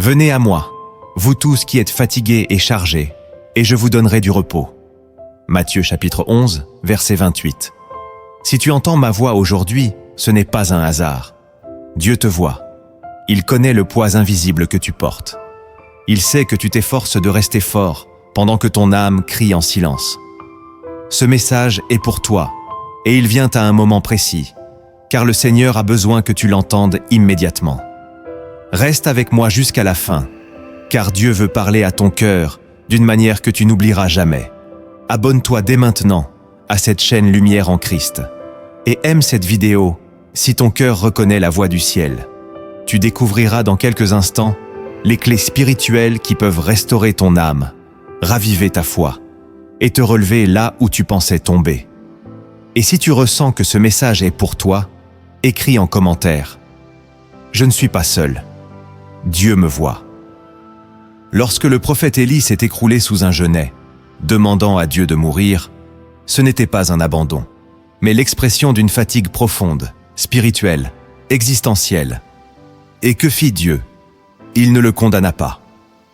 Venez à moi, vous tous qui êtes fatigués et chargés, et je vous donnerai du repos. Matthieu chapitre 11, verset 28. Si tu entends ma voix aujourd'hui, ce n'est pas un hasard. Dieu te voit. Il connaît le poids invisible que tu portes. Il sait que tu t'efforces de rester fort pendant que ton âme crie en silence. Ce message est pour toi, et il vient à un moment précis, car le Seigneur a besoin que tu l'entendes immédiatement. Reste avec moi jusqu'à la fin, car Dieu veut parler à ton cœur d'une manière que tu n'oublieras jamais. Abonne-toi dès maintenant à cette chaîne Lumière en Christ et aime cette vidéo si ton cœur reconnaît la voix du ciel. Tu découvriras dans quelques instants les clés spirituelles qui peuvent restaurer ton âme, raviver ta foi et te relever là où tu pensais tomber. Et si tu ressens que ce message est pour toi, écris en commentaire « Je ne suis pas seul. Dieu me voit ». Lorsque le prophète Élie s'est écroulé sous un genêt, demandant à Dieu de mourir, ce n'était pas un abandon, mais l'expression d'une fatigue profonde, spirituelle, existentielle. Et que fit Dieu? Il ne le condamna pas.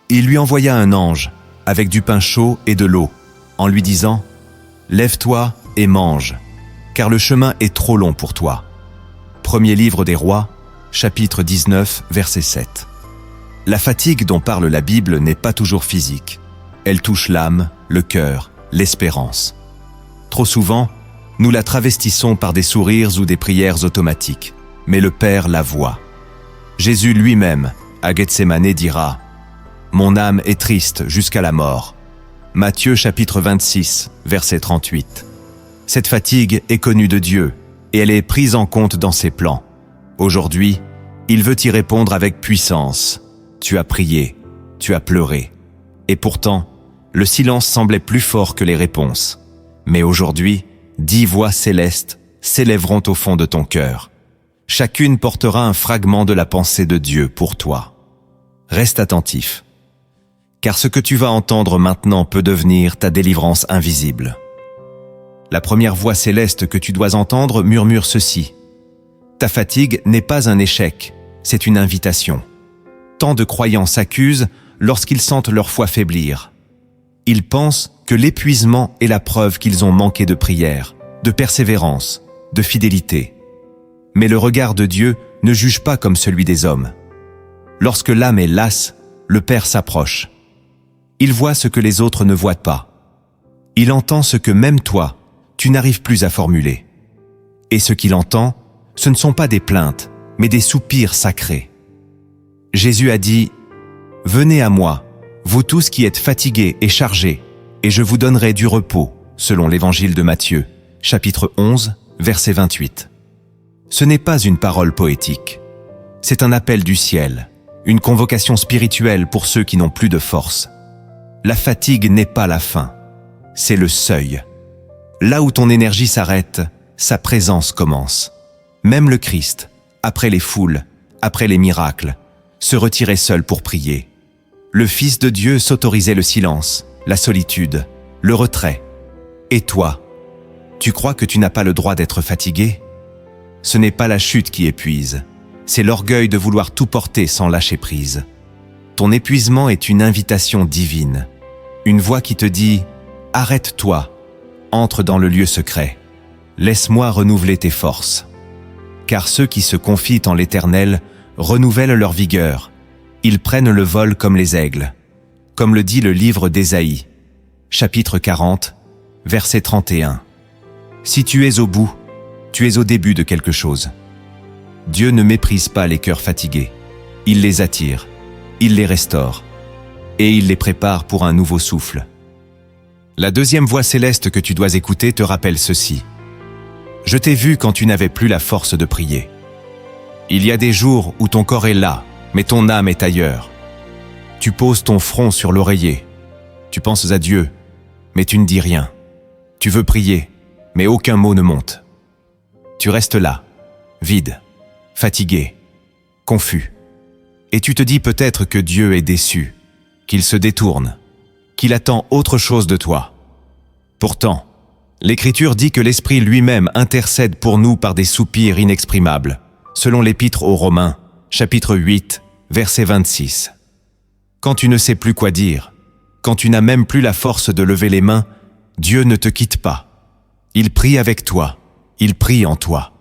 Il lui envoya un ange avec du pain chaud et de l'eau, en lui disant « Lève-toi et mange, car le chemin est trop long pour toi. » Premier livre des Rois, chapitre 19, verset 7. La fatigue dont parle la Bible n'est pas toujours physique. Elle touche l'âme, le cœur, l'espérance. Trop souvent, nous la travestissons par des sourires ou des prières automatiques, mais le Père la voit. Jésus lui-même, à Gethsémanée, dira « Mon âme est triste jusqu'à la mort ». Matthieu chapitre 26, verset 38. Cette fatigue est connue de Dieu et elle est prise en compte dans ses plans. Aujourd'hui, il veut y répondre avec puissance. Tu as prié, tu as pleuré. Et pourtant, le silence semblait plus fort que les réponses. Mais aujourd'hui, 10 voix célestes s'élèveront au fond de ton cœur. Chacune portera un fragment de la pensée de Dieu pour toi. Reste attentif, car ce que tu vas entendre maintenant peut devenir ta délivrance invisible. La première voix céleste que tu dois entendre murmure ceci. Ta fatigue n'est pas un échec, c'est une invitation. Tant de croyants s'accusent lorsqu'ils sentent leur foi faiblir. Ils pensent que l'épuisement est la preuve qu'ils ont manqué de prière, de persévérance, de fidélité. Mais le regard de Dieu ne juge pas comme celui des hommes. Lorsque l'âme est lasse, le Père s'approche. Il voit ce que les autres ne voient pas. Il entend ce que même toi, tu n'arrives plus à formuler. Et ce qu'il entend, ce ne sont pas des plaintes, mais des soupirs sacrés. Jésus a dit « Venez à moi, vous tous qui êtes fatigués et chargés, et je vous donnerai du repos », selon l'évangile de Matthieu, chapitre 11, verset 28. Ce n'est pas une parole poétique. C'est un appel du ciel, une convocation spirituelle pour ceux qui n'ont plus de force. La fatigue n'est pas la fin, c'est le seuil. Là où ton énergie s'arrête, sa présence commence. Même le Christ, après les foules, après les miracles, se retirait seul pour prier. Le Fils de Dieu s'autorisait le silence, la solitude, le retrait. Et toi, tu crois que tu n'as pas le droit d'être fatigué? Ce n'est pas la chute qui épuise, c'est l'orgueil de vouloir tout porter sans lâcher prise. Ton épuisement est une invitation divine, une voix qui te dit « Arrête-toi, entre dans le lieu secret, laisse-moi renouveler tes forces. » Car ceux qui se confient en l'Éternel renouvellent leur vigueur, ils prennent le vol comme les aigles, comme le dit le livre d'Ésaïe, chapitre 40, verset 31. Si tu es au bout, tu es au début de quelque chose. Dieu ne méprise pas les cœurs fatigués, il les attire, il les restaure, et il les prépare pour un nouveau souffle. La deuxième voix céleste que tu dois écouter te rappelle ceci. Je t'ai vu quand tu n'avais plus la force de prier. Il y a des jours où ton corps est là, mais ton âme est ailleurs. Tu poses ton front sur l'oreiller. Tu penses à Dieu, mais tu ne dis rien. Tu veux prier, mais aucun mot ne monte. Tu restes là, vide, fatigué, confus. Et tu te dis peut-être que Dieu est déçu, qu'il se détourne, qu'il attend autre chose de toi. Pourtant, l'Écriture dit que l'Esprit lui-même intercède pour nous par des soupirs inexprimables, selon l'Épître aux Romains, chapitre 8, verset 26. Quand tu ne sais plus quoi dire, quand tu n'as même plus la force de lever les mains, Dieu ne te quitte pas. Il prie avec toi, il prie en toi.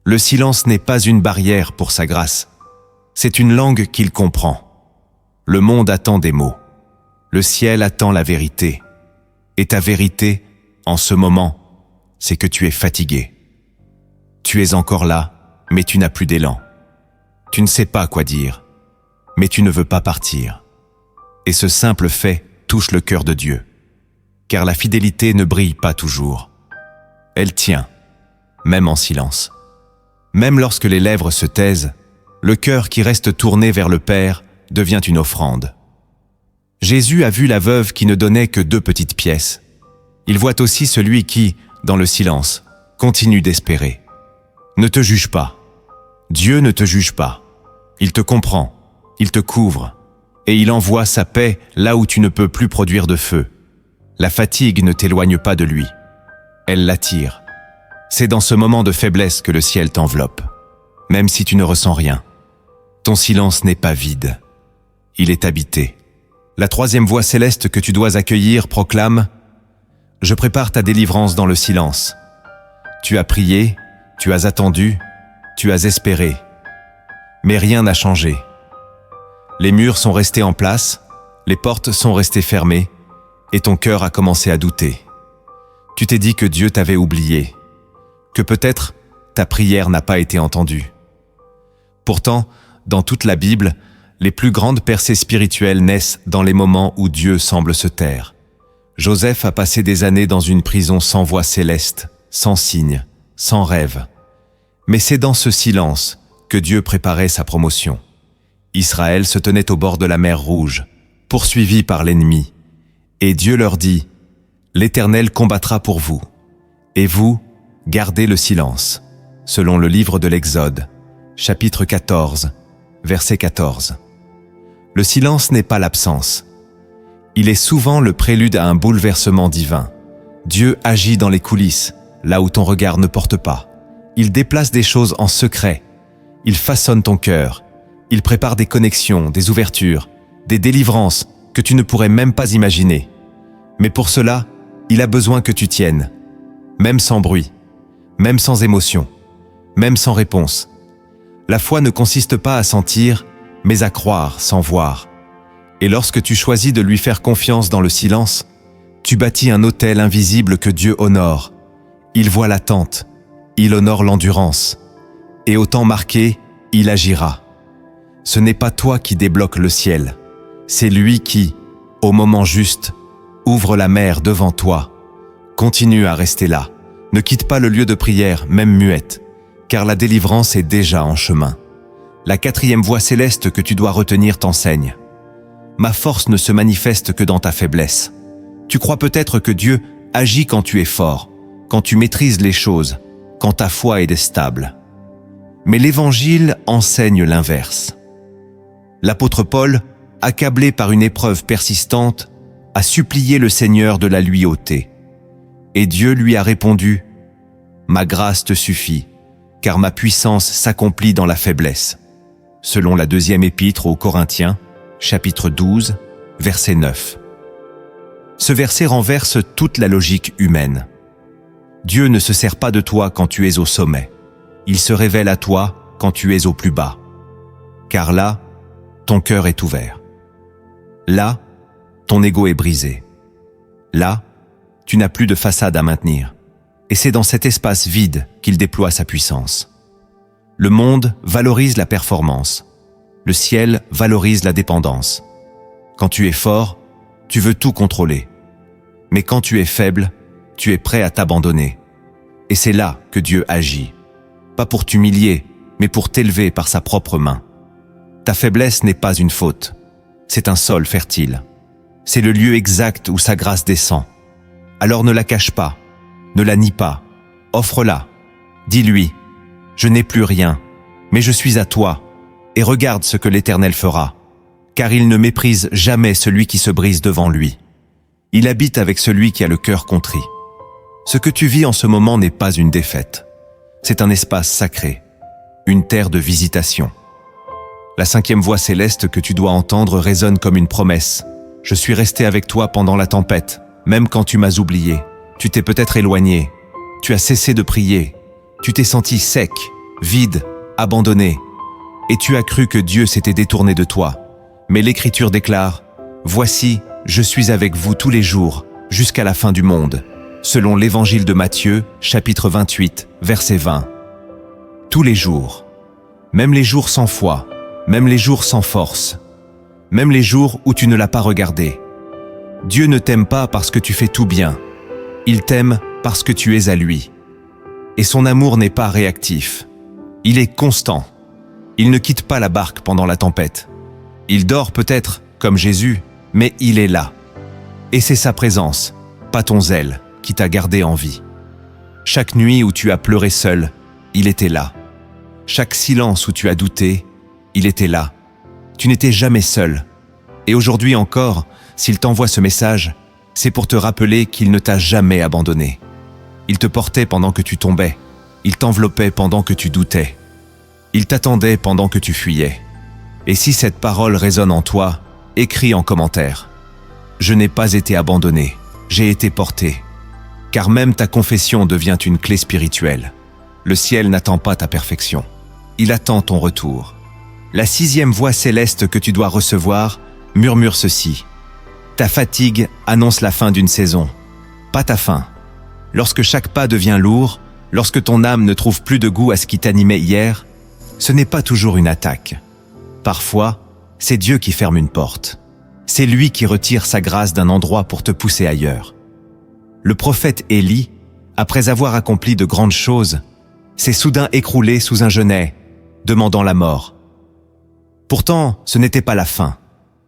Le silence n'est pas une barrière pour sa grâce, c'est une langue qu'il comprend. Le monde attend des mots, le ciel attend la vérité. Et ta vérité, en ce moment, c'est que tu es fatigué. Tu es encore là, mais tu n'as plus d'élan. Tu ne sais pas quoi dire, mais tu ne veux pas partir. Et ce simple fait touche le cœur de Dieu. Car la fidélité ne brille pas toujours. Elle tient, même en silence. Même lorsque les lèvres se taisent, le cœur qui reste tourné vers le Père devient une offrande. Jésus a vu la veuve qui ne donnait que 2 petites pièces. Il voit aussi celui qui, dans le silence, continue d'espérer. Ne te juge pas. Dieu ne te juge pas. Il te comprend, il te couvre, et il envoie sa paix là où tu ne peux plus produire de feu. La fatigue ne t'éloigne pas de lui. Elle l'attire. C'est dans ce moment de faiblesse que le ciel t'enveloppe, même si tu ne ressens rien. Ton silence n'est pas vide. Il est habité. La 3e voix céleste que tu dois accueillir proclame « Je prépare ta délivrance dans le silence. Tu as prié, tu as attendu, tu as espéré. Mais rien n'a changé. Les murs sont restés en place, les portes sont restées fermées, et ton cœur a commencé à douter. Tu t'es dit que Dieu t'avait oublié, que peut-être ta prière n'a pas été entendue. Pourtant, dans toute la Bible, les plus grandes percées spirituelles naissent dans les moments où Dieu semble se taire. Joseph a passé des années dans une prison sans voix céleste, sans signe, sans rêve. Mais c'est dans ce silence que Dieu préparait sa promotion. Israël se tenait au bord de la mer Rouge, poursuivi par l'ennemi. Et Dieu leur dit « L'Éternel combattra pour vous, et vous, gardez le silence », selon le livre de l'Exode, chapitre 14, verset 14. Le silence n'est pas l'absence. Il est souvent le prélude à un bouleversement divin. Dieu agit dans les coulisses, là où ton regard ne porte pas. Il déplace des choses en secret. Il façonne ton cœur. Il prépare des connexions, des ouvertures, des délivrances que tu ne pourrais même pas imaginer. Mais pour cela, il a besoin que tu tiennes, même sans bruit, même sans émotion, même sans réponse. La foi ne consiste pas à sentir, mais à croire sans voir. Et lorsque tu choisis de lui faire confiance dans le silence, tu bâtis un autel invisible que Dieu honore. Il voit l'attente, il honore l'endurance. Et au temps marqué, il agira. Ce n'est pas toi qui débloques le ciel, c'est lui qui, au moment juste, ouvre la mer devant toi. Continue à rester là. Ne quitte pas le lieu de prière, même muette, car la délivrance est déjà en chemin. La 4e voix céleste que tu dois retenir t'enseigne. Ma force ne se manifeste que dans ta faiblesse. Tu crois peut-être que Dieu agit quand tu es fort, quand tu maîtrises les choses, quand ta foi est stable. Mais l'Évangile enseigne l'inverse. L'apôtre Paul, accablé par une épreuve persistante, a supplié le Seigneur de la lui ôter. Et Dieu lui a répondu « Ma grâce te suffit, car ma puissance s'accomplit dans la faiblesse », selon la 2e épître aux Corinthiens, chapitre 12, verset 9. Ce verset renverse toute la logique humaine. Dieu ne se sert pas de toi quand tu es au sommet. Il se révèle à toi quand tu es au plus bas. Car là, ton cœur est ouvert. Là, ton ego est brisé. Là, tu n'as plus de façade à maintenir. Et c'est dans cet espace vide qu'il déploie sa puissance. Le monde valorise la performance. Le ciel valorise la dépendance. Quand tu es fort, tu veux tout contrôler. Mais quand tu es faible, tu es prêt à t'abandonner. Et c'est là que Dieu agit. Pas pour t'humilier, mais pour t'élever par sa propre main. Ta faiblesse n'est pas une faute. C'est un sol fertile. C'est le lieu exact où sa grâce descend. Alors ne la cache pas, ne la nie pas, offre-la. Dis-lui, je n'ai plus rien, mais je suis à toi, et regarde ce que l'Éternel fera, car il ne méprise jamais celui qui se brise devant lui. Il habite avec celui qui a le cœur contrit. Ce que tu vis en ce moment n'est pas une défaite. C'est un espace sacré, une terre de visitation. La cinquième voix céleste que tu dois entendre résonne comme une promesse. Je suis resté avec toi pendant la tempête, même quand tu m'as oublié. Tu t'es peut-être éloigné. Tu as cessé de prier. Tu t'es senti sec, vide, abandonné. Et tu as cru que Dieu s'était détourné de toi. Mais l'Écriture déclare « Voici, je suis avec vous tous les jours, jusqu'à la fin du monde », selon l'Évangile de Matthieu, chapitre 28, verset 20. Tous les jours, même les jours sans foi, même les jours sans force, même les jours où tu ne l'as pas regardé. Dieu ne t'aime pas parce que tu fais tout bien. Il t'aime parce que tu es à lui. Et son amour n'est pas réactif. Il est constant. Il ne quitte pas la barque pendant la tempête. Il dort peut-être, comme Jésus, mais il est là. Et c'est sa présence, pas ton zèle, qui t'a gardé en vie. Chaque nuit où tu as pleuré seul, il était là. Chaque silence où tu as douté, il était là. Tu n'étais jamais seul. Et aujourd'hui encore, s'il t'envoie ce message, c'est pour te rappeler qu'il ne t'a jamais abandonné. Il te portait pendant que tu tombais. Il t'enveloppait pendant que tu doutais. Il t'attendait pendant que tu fuyais. Et si cette parole résonne en toi, écris en commentaire. Je n'ai pas été abandonné, j'ai été porté. Car même ta confession devient une clé spirituelle. Le ciel n'attend pas ta perfection. Il attend ton retour. La sixième voix céleste que tu dois recevoir murmure ceci. Ta fatigue annonce la fin d'une saison, pas ta fin. Lorsque chaque pas devient lourd, lorsque ton âme ne trouve plus de goût à ce qui t'animait hier, ce n'est pas toujours une attaque. Parfois, c'est Dieu qui ferme une porte. C'est lui qui retire sa grâce d'un endroit pour te pousser ailleurs. Le prophète Élie, après avoir accompli de grandes choses, s'est soudain écroulé sous un genêt, demandant la mort. Pourtant, ce n'était pas la fin,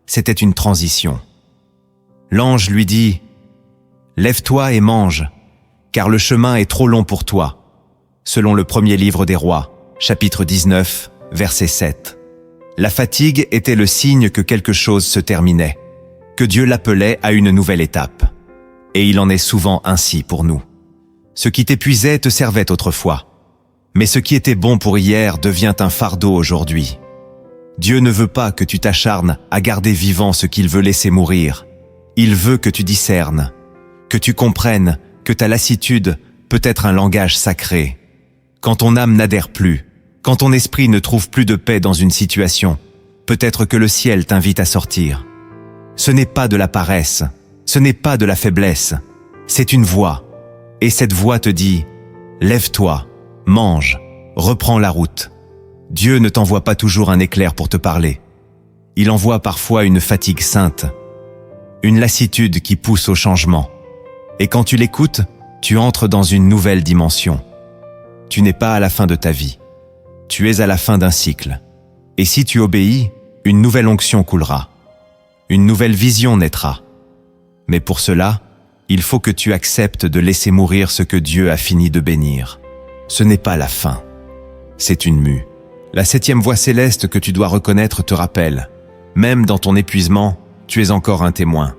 c'était une transition. L'ange lui dit « Lève-toi et mange, car le chemin est trop long pour toi », selon le premier livre des rois, chapitre 19, verset 7. La fatigue était le signe que quelque chose se terminait, que Dieu l'appelait à une nouvelle étape. Et il en est souvent ainsi pour nous. Ce qui t'épuisait te servait autrefois, mais ce qui était bon pour hier devient un fardeau aujourd'hui. Dieu ne veut pas que tu t'acharnes à garder vivant ce qu'il veut laisser mourir. Il veut que tu discernes, que tu comprennes que ta lassitude peut être un langage sacré. Quand ton âme n'adhère plus, quand ton esprit ne trouve plus de paix dans une situation, peut-être que le ciel t'invite à sortir. Ce n'est pas de la paresse, ce n'est pas de la faiblesse, c'est une voix. Et cette voix te dit « Lève-toi, mange, reprends la route ». Dieu ne t'envoie pas toujours un éclair pour te parler. Il envoie parfois une fatigue sainte, une lassitude qui pousse au changement. Et quand tu l'écoutes, tu entres dans une nouvelle dimension. Tu n'es pas à la fin de ta vie. Tu es à la fin d'un cycle. Et si tu obéis, une nouvelle onction coulera. Une nouvelle vision naîtra. Mais pour cela, il faut que tu acceptes de laisser mourir ce que Dieu a fini de bénir. Ce n'est pas la fin. C'est une mue. La septième voix céleste que tu dois reconnaître te rappelle. Même dans ton épuisement, tu es encore un témoin.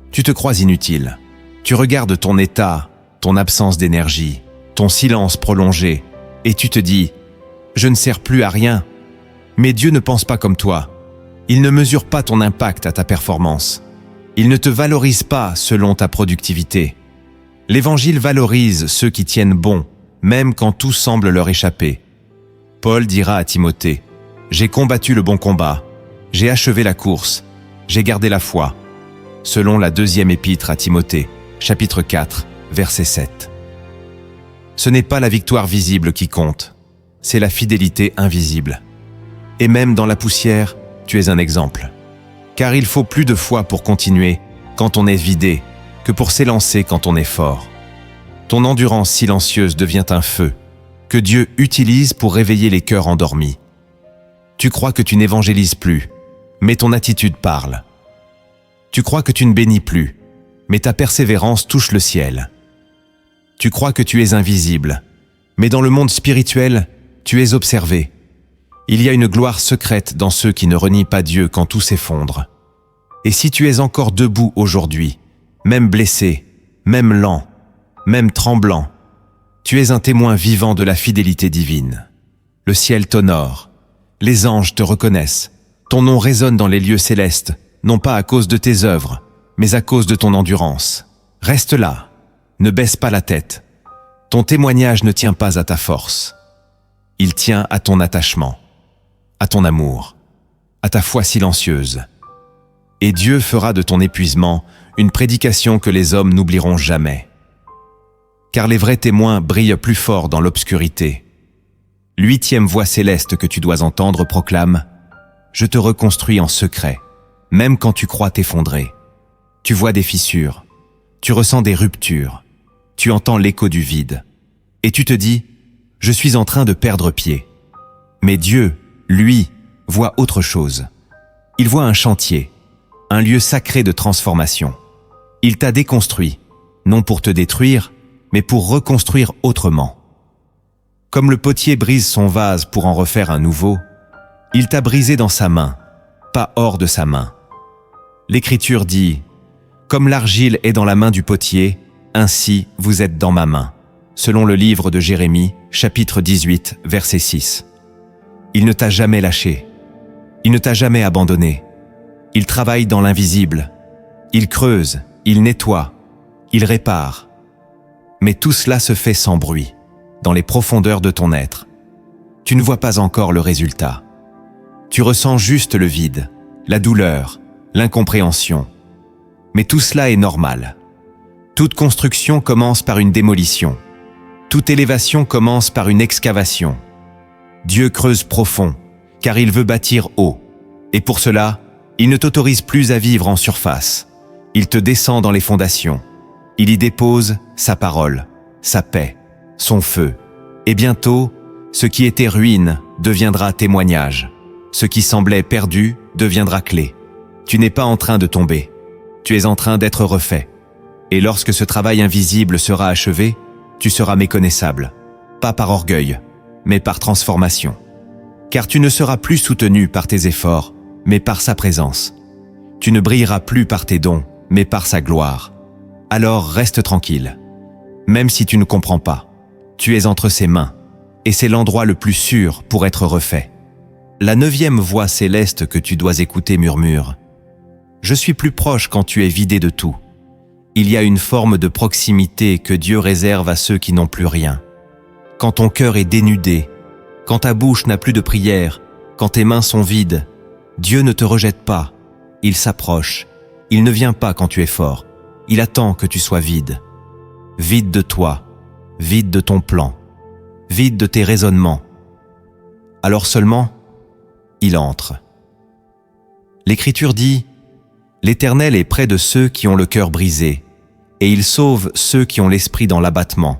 Tu te crois inutile. Tu regardes ton état, ton absence d'énergie, ton silence prolongé, et tu te dis « Je ne sers plus à rien ». Mais Dieu ne pense pas comme toi. Il ne mesure pas ton impact à ta performance. Il ne te valorise pas selon ta productivité. L'Évangile valorise ceux qui tiennent bon, même quand tout semble leur échapper. Paul dira à Timothée « J'ai combattu le bon combat, j'ai achevé la course, j'ai gardé la foi », selon la deuxième épître à Timothée, chapitre 4, verset 7. Ce n'est pas la victoire visible qui compte, c'est la fidélité invisible. Et même dans la poussière, tu es un exemple. Car il faut plus de foi pour continuer quand on est vidé que pour s'élancer quand on est fort. Ton endurance silencieuse devient un feu que Dieu utilise pour réveiller les cœurs endormis. Tu crois que tu n'évangélises plus, mais ton attitude parle. Tu crois que tu ne bénis plus, mais ta persévérance touche le ciel. Tu crois que tu es invisible, mais dans le monde spirituel, tu es observé. Il y a une gloire secrète dans ceux qui ne renient pas Dieu quand tout s'effondre. Et si tu es encore debout aujourd'hui, même blessé, même lent, même tremblant, tu es un témoin vivant de la fidélité divine. Le ciel t'honore, les anges te reconnaissent, Ton nom résonne dans les lieux célestes, non pas à cause de tes œuvres, mais à cause de ton endurance. Reste là, ne baisse pas la tête. Ton témoignage ne tient pas à ta force. Il tient à ton attachement, à ton amour, à ta foi silencieuse. Et Dieu fera de ton épuisement une prédication que les hommes n'oublieront jamais. Car les vrais témoins brillent plus fort dans l'obscurité. L'huitième voix céleste que tu dois entendre proclame « Je te reconstruis en secret, même quand tu crois t'effondrer. Tu vois des fissures, tu ressens des ruptures, tu entends l'écho du vide. Et tu te dis « Je suis en train de perdre pied. » Mais Dieu, lui, voit autre chose. Il voit un chantier, un lieu sacré de transformation. Il t'a déconstruit, non pour te détruire, mais pour reconstruire autrement. Comme le potier brise son vase pour en refaire un nouveau, il t'a brisé dans sa main, pas hors de sa main. L'Écriture dit « Comme l'argile est dans la main du potier, ainsi vous êtes dans ma main », selon le livre de Jérémie, chapitre 18, verset 6. Il ne t'a jamais lâché, il ne t'a jamais abandonné. Il travaille dans l'invisible, il creuse, il nettoie, il répare. Mais tout cela se fait sans bruit, dans les profondeurs de ton être. Tu ne vois pas encore le résultat. Tu ressens juste le vide, la douleur, l'incompréhension. Mais tout cela est normal. Toute construction commence par une démolition. Toute élévation commence par une excavation. Dieu creuse profond, car il veut bâtir haut. Et pour cela, il ne t'autorise plus à vivre en surface. Il te descend dans les fondations. Il y dépose sa parole, sa paix, son feu. Et bientôt, ce qui était ruine deviendra témoignage. Ce qui semblait perdu deviendra clé. Tu n'es pas en train de tomber. Tu es en train d'être refait. Et lorsque ce travail invisible sera achevé, tu seras méconnaissable. Pas par orgueil, mais par transformation. Car tu ne seras plus soutenu par tes efforts, mais par sa présence. Tu ne brilleras plus par tes dons, mais par sa gloire. Alors reste tranquille. Même si tu ne comprends pas, tu es entre ses mains, et c'est l'endroit le plus sûr pour être refait. La 9e voix céleste que tu dois écouter murmure « Je suis plus proche quand tu es vidé de tout. » Il y a une forme de proximité que Dieu réserve à ceux qui n'ont plus rien. Quand ton cœur est dénudé, quand ta bouche n'a plus de prière, quand tes mains sont vides, Dieu ne te rejette pas. Il s'approche. Il ne vient pas quand tu es fort. Il attend que tu sois vide. Vide de toi, vide de ton plan, vide de tes raisonnements. Alors seulement, il entre. L'Écriture dit « L'Éternel est près de ceux qui ont le cœur brisé, et il sauve ceux qui ont l'esprit dans l'abattement »,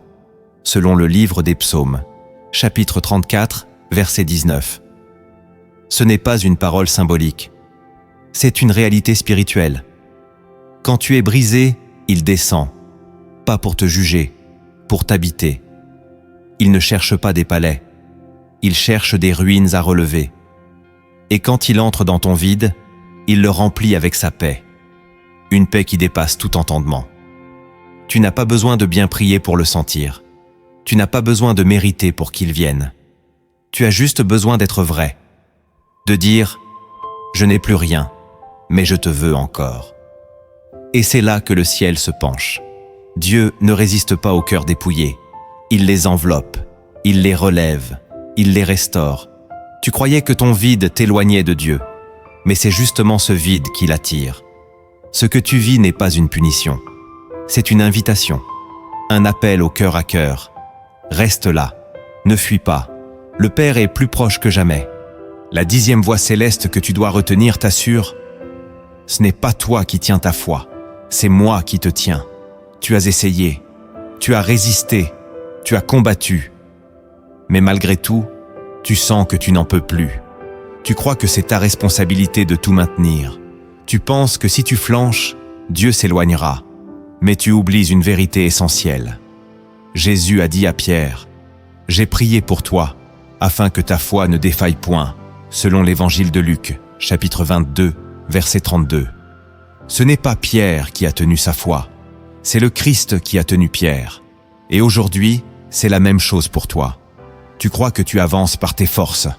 selon le livre des Psaumes, chapitre 34, verset 19. Ce n'est pas une parole symbolique, c'est une réalité spirituelle. Quand tu es brisé, il descend, pas pour te juger, pour t'habiter. Il ne cherche pas des palais, il cherche des ruines à relever. Et quand il entre dans ton vide, il le remplit avec sa paix, une paix qui dépasse tout entendement. Tu n'as pas besoin de bien prier pour le sentir. Tu n'as pas besoin de mériter pour qu'il vienne. Tu as juste besoin d'être vrai, de dire « Je n'ai plus rien, mais je te veux encore ». Et c'est là que le ciel se penche. Dieu ne résiste pas au cœur dépouillé. Il les enveloppe, il les relève, il les restaure. Tu croyais que ton vide t'éloignait de Dieu, mais c'est justement ce vide qui l'attire. Ce que tu vis n'est pas une punition, c'est une invitation, un appel au cœur à cœur. Reste là, ne fuis pas, le Père est plus proche que jamais. La 10e voix céleste que tu dois retenir t'assure « Ce n'est pas toi qui tiens ta foi, c'est moi qui te tiens. Tu as essayé, tu as résisté, tu as combattu. Mais malgré tout, tu sens que tu n'en peux plus. Tu crois que c'est ta responsabilité de tout maintenir. Tu penses que si tu flanches, Dieu s'éloignera. Mais tu oublies une vérité essentielle. Jésus a dit à Pierre, « J'ai prié pour toi, afin que ta foi ne défaille point », selon l'évangile de Luc, chapitre 22, verset 32. Ce n'est pas Pierre qui a tenu sa foi, c'est le Christ qui a tenu Pierre. Et aujourd'hui, c'est la même chose pour toi. Tu crois que tu avances par tes forces,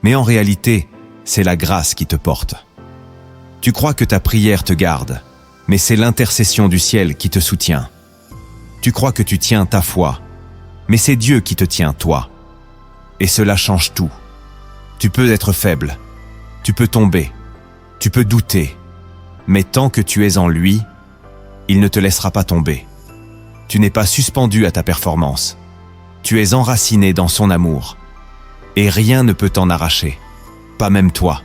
mais en réalité, c'est la grâce qui te porte. Tu crois que ta prière te garde, mais c'est l'intercession du ciel qui te soutient. Tu crois que tu tiens ta foi, mais c'est Dieu qui te tient toi. Et cela change tout. Tu peux être faible, tu peux tomber, tu peux douter, mais tant que tu es en lui, il ne te laissera pas tomber. Tu n'es pas suspendu à ta performance. Tu es enraciné dans son amour. Et rien ne peut t'en arracher, pas même toi.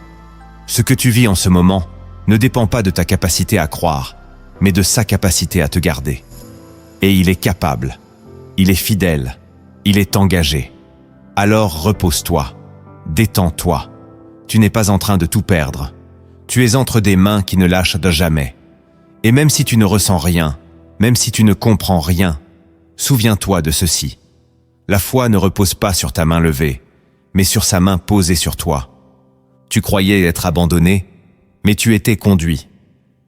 Ce que tu vis en ce moment ne dépend pas de ta capacité à croire, mais de sa capacité à te garder. Et il est capable, il est fidèle, il est engagé. Alors repose-toi, détends-toi. Tu n'es pas en train de tout perdre. Tu es entre des mains qui ne lâchent de jamais. Et même si tu ne ressens rien, même si tu ne comprends rien, souviens-toi de ceci. La foi ne repose pas sur ta main levée, mais sur sa main posée sur toi. Tu croyais être abandonné, mais tu étais conduit.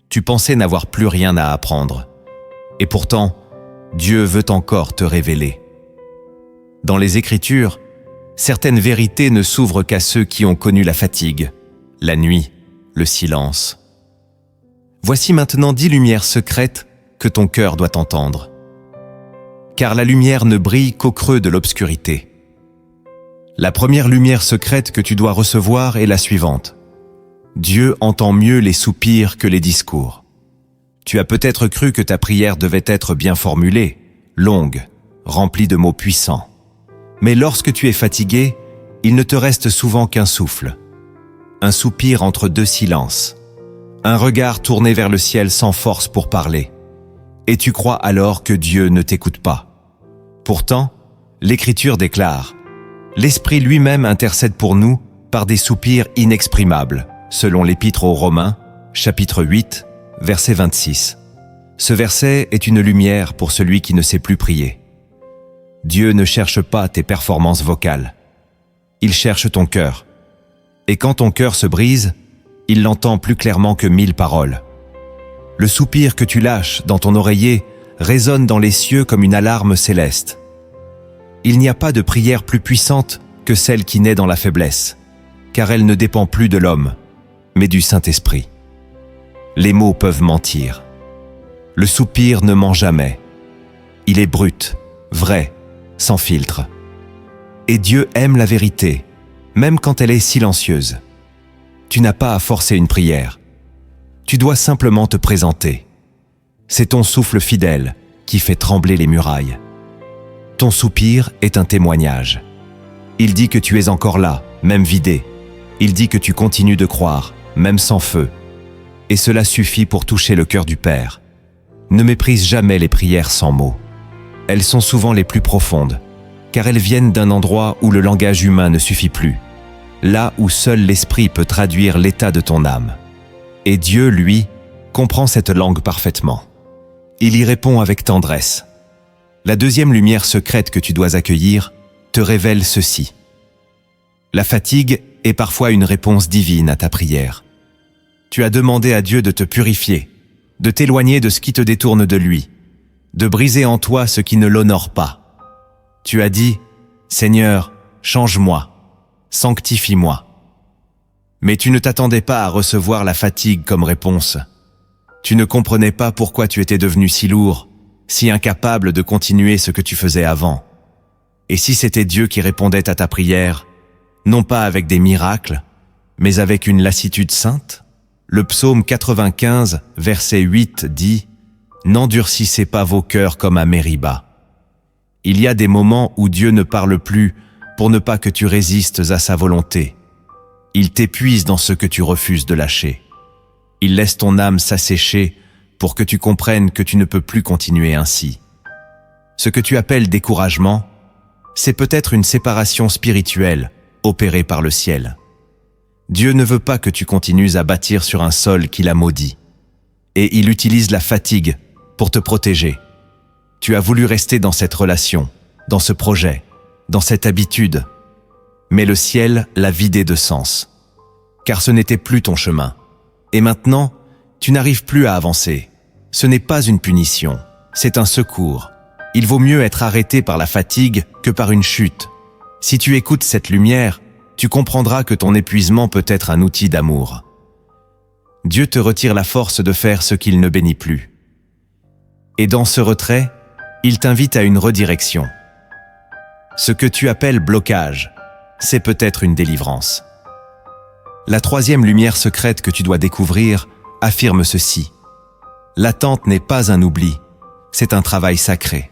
Tu pensais n'avoir plus rien à apprendre. Et pourtant, Dieu veut encore te révéler. Dans les Écritures, certaines vérités ne s'ouvrent qu'à ceux qui ont connu la fatigue, la nuit, le silence. Voici maintenant 10 lumières secrètes que ton cœur doit entendre. Car la lumière ne brille qu'au creux de l'obscurité. La première lumière secrète que tu dois recevoir est la suivante. Dieu entend mieux les soupirs que les discours. Tu as peut-être cru que ta prière devait être bien formulée, longue, remplie de mots puissants. Mais lorsque tu es fatigué, il ne te reste souvent qu'un souffle. Un soupir entre deux silences. Un regard tourné vers le ciel sans force pour parler. Et tu crois alors que Dieu ne t'écoute pas. Pourtant, l'Écriture déclare « L'Esprit lui-même intercède pour nous par des soupirs inexprimables », selon l'Épître aux Romains, chapitre 8, verset 26. Ce verset est une lumière pour celui qui ne sait plus prier. Dieu ne cherche pas tes performances vocales. Il cherche ton cœur. Et quand ton cœur se brise, il l'entend plus clairement que 1000 paroles. Le soupir que tu lâches dans ton oreiller résonne dans les cieux comme une alarme céleste. Il n'y a pas de prière plus puissante que celle qui naît dans la faiblesse, car elle ne dépend plus de l'homme, mais du Saint-Esprit. Les mots peuvent mentir. Le soupir ne ment jamais. Il est brut, vrai, sans filtre. Et Dieu aime la vérité, même quand elle est silencieuse. Tu n'as pas à forcer une prière. Tu dois simplement te présenter. C'est ton souffle fidèle qui fait trembler les murailles. Ton soupir est un témoignage. Il dit que tu es encore là, même vidé. Il dit que tu continues de croire, même sans feu. Et cela suffit pour toucher le cœur du Père. Ne méprise jamais les prières sans mots. Elles sont souvent les plus profondes, car elles viennent d'un endroit où le langage humain ne suffit plus, là où seul l'Esprit peut traduire l'état de ton âme. Et Dieu, lui, comprend cette langue parfaitement. Il y répond avec tendresse. La deuxième lumière secrète que tu dois accueillir te révèle ceci. La fatigue est parfois une réponse divine à ta prière. Tu as demandé à Dieu de te purifier, de t'éloigner de ce qui te détourne de lui, de briser en toi ce qui ne l'honore pas. Tu as dit, « Seigneur, change-moi, sanctifie-moi ». Mais tu ne t'attendais pas à recevoir la fatigue comme réponse. Tu ne comprenais pas pourquoi tu étais devenu si lourd, si incapable de continuer ce que tu faisais avant. Et si c'était Dieu qui répondait à ta prière, non pas avec des miracles, mais avec une lassitude sainte? Le psaume 95, verset 8 dit « N'endurcissez pas vos cœurs comme à Mériba ». Il y a des moments où Dieu ne parle plus pour ne pas que tu résistes à sa volonté. Il t'épuise dans ce que tu refuses de lâcher. Il laisse ton âme s'assécher pour que tu comprennes que tu ne peux plus continuer ainsi. Ce que tu appelles découragement, c'est peut-être une séparation spirituelle opérée par le ciel. Dieu ne veut pas que tu continues à bâtir sur un sol qu'il a maudit. Et il utilise la fatigue pour te protéger. Tu as voulu rester dans cette relation, dans ce projet, dans cette habitude. Mais le ciel l'a vidé de sens. Car ce n'était plus ton chemin. Et maintenant, tu n'arrives plus à avancer. Ce n'est pas une punition, c'est un secours. Il vaut mieux être arrêté par la fatigue que par une chute. Si tu écoutes cette lumière, tu comprendras que ton épuisement peut être un outil d'amour. Dieu te retire la force de faire ce qu'il ne bénit plus. Et dans ce retrait, il t'invite à une redirection. Ce que tu appelles blocage, c'est peut-être une délivrance. La troisième lumière secrète que tu dois découvrir affirme ceci. L'attente n'est pas un oubli, c'est un travail sacré.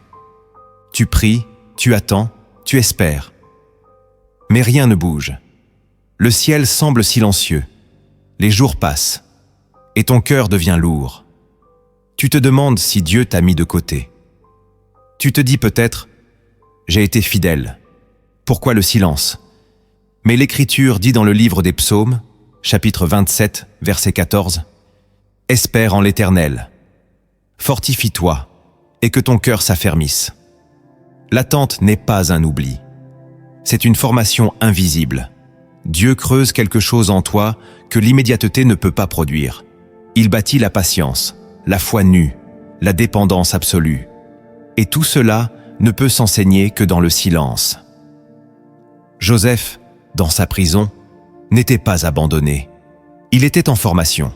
Tu pries, tu attends, tu espères. Mais rien ne bouge. Le ciel semble silencieux. Les jours passent. Et ton cœur devient lourd. Tu te demandes si Dieu t'a mis de côté. Tu te dis peut-être « J'ai été fidèle. Pourquoi le silence ?» Mais l'Écriture dit dans le livre des Psaumes, chapitre 27, verset 14, « Espère en l'Éternel. Fortifie-toi et que ton cœur s'affermisse. » L'attente n'est pas un oubli. C'est une formation invisible. Dieu creuse quelque chose en toi que l'immédiateté ne peut pas produire. Il bâtit la patience, la foi nue, la dépendance absolue. Et tout cela ne peut s'enseigner que dans le silence. Joseph, dans sa prison, n'était pas abandonné. Il était en formation.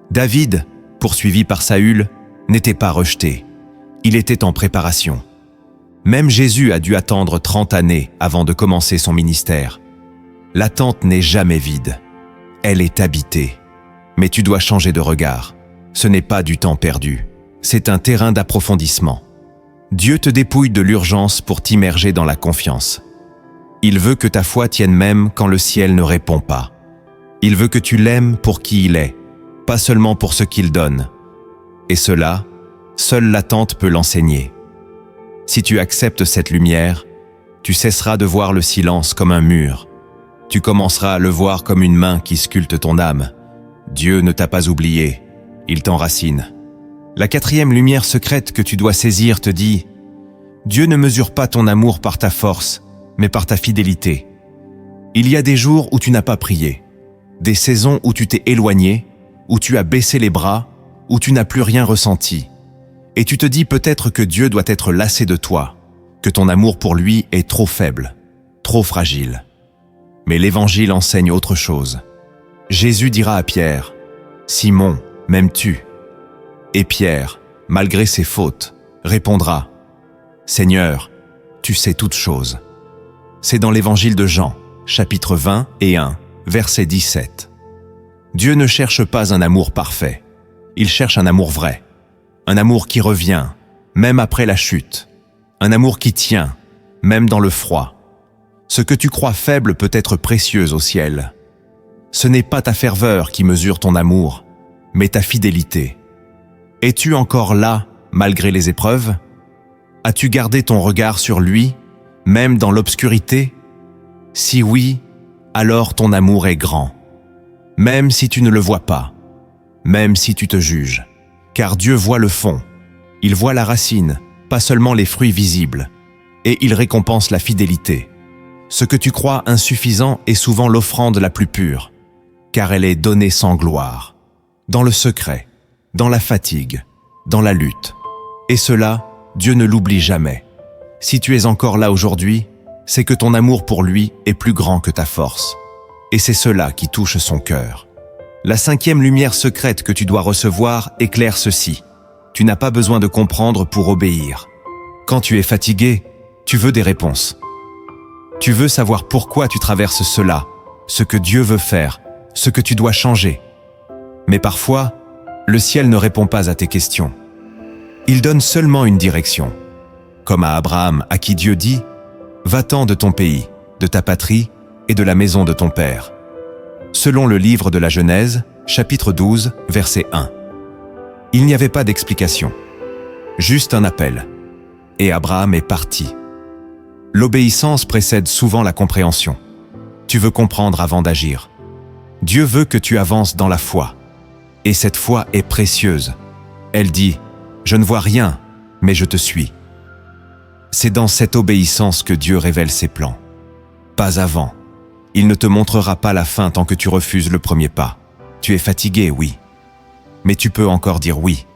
David, poursuivi par Saül, n'était pas rejeté. Il était en préparation. Même Jésus a dû attendre 30 années avant de commencer son ministère. L'attente n'est jamais vide. Elle est habitée. Mais tu dois changer de regard. Ce n'est pas du temps perdu. C'est un terrain d'approfondissement. Dieu te dépouille de l'urgence pour t'immerger dans la confiance. Il veut que ta foi tienne même quand le ciel ne répond pas. Il veut que tu l'aimes pour qui il est, pas seulement pour ce qu'il donne. Et cela, seule l'attente peut l'enseigner. Si tu acceptes cette lumière, tu cesseras de voir le silence comme un mur. Tu commenceras à le voir comme une main qui sculpte ton âme. Dieu ne t'a pas oublié, il t'enracine. La quatrième lumière secrète que tu dois saisir te dit « Dieu ne mesure pas ton amour par ta force, mais par ta fidélité. » Il y a des jours où tu n'as pas prié, des saisons où tu t'es éloigné, où tu as baissé les bras, où tu n'as plus rien ressenti. Et tu te dis peut-être que Dieu doit être lassé de toi, que ton amour pour lui est trop faible, trop fragile. Mais l'Évangile enseigne autre chose. Jésus dira à Pierre, « Simon, m'aimes-tu » Et Pierre, malgré ses fautes, répondra, « Seigneur, tu sais toutes choses. » C'est dans l'Évangile de Jean, chapitre 20 et 1, verset 17. Dieu ne cherche pas un amour parfait. Il cherche un amour vrai. Un amour qui revient, même après la chute. Un amour qui tient, même dans le froid. Ce que tu crois faible peut être précieux au ciel. Ce n'est pas ta ferveur qui mesure ton amour, mais ta fidélité. Es-tu encore là, malgré les épreuves? As-tu gardé ton regard sur lui, même dans l'obscurité? Si oui, alors ton amour est grand. Même si tu ne le vois pas, même si tu te juges. Car Dieu voit le fond, il voit la racine, pas seulement les fruits visibles, et il récompense la fidélité. Ce que tu crois insuffisant est souvent l'offrande la plus pure, car elle est donnée sans gloire, dans le secret, dans la fatigue, dans la lutte. Et cela, Dieu ne l'oublie jamais. Si tu es encore là aujourd'hui, c'est que ton amour pour lui est plus grand que ta force. Et c'est cela qui touche son cœur. La cinquième lumière secrète que tu dois recevoir éclaire ceci. Tu n'as pas besoin de comprendre pour obéir. Quand tu es fatigué, tu veux des réponses. Tu veux savoir pourquoi tu traverses cela, ce que Dieu veut faire, ce que tu dois changer. Mais parfois, le ciel ne répond pas à tes questions. Il donne seulement une direction. Comme à Abraham, à qui Dieu dit « Va-t'en de ton pays, de ta patrie et de la maison de ton père. » Selon le livre de la Genèse, chapitre 12, verset 1. Il n'y avait pas d'explication, juste un appel. Et Abraham est parti. L'obéissance précède souvent la compréhension. Tu veux comprendre avant d'agir. Dieu veut que tu avances dans la foi. Et cette foi est précieuse. Elle dit « Je ne vois rien, mais je te suis. » C'est dans cette obéissance que Dieu révèle ses plans. Pas avant. Il ne te montrera pas la fin tant que tu refuses le premier pas. Tu es fatigué, oui. Mais tu peux encore dire oui.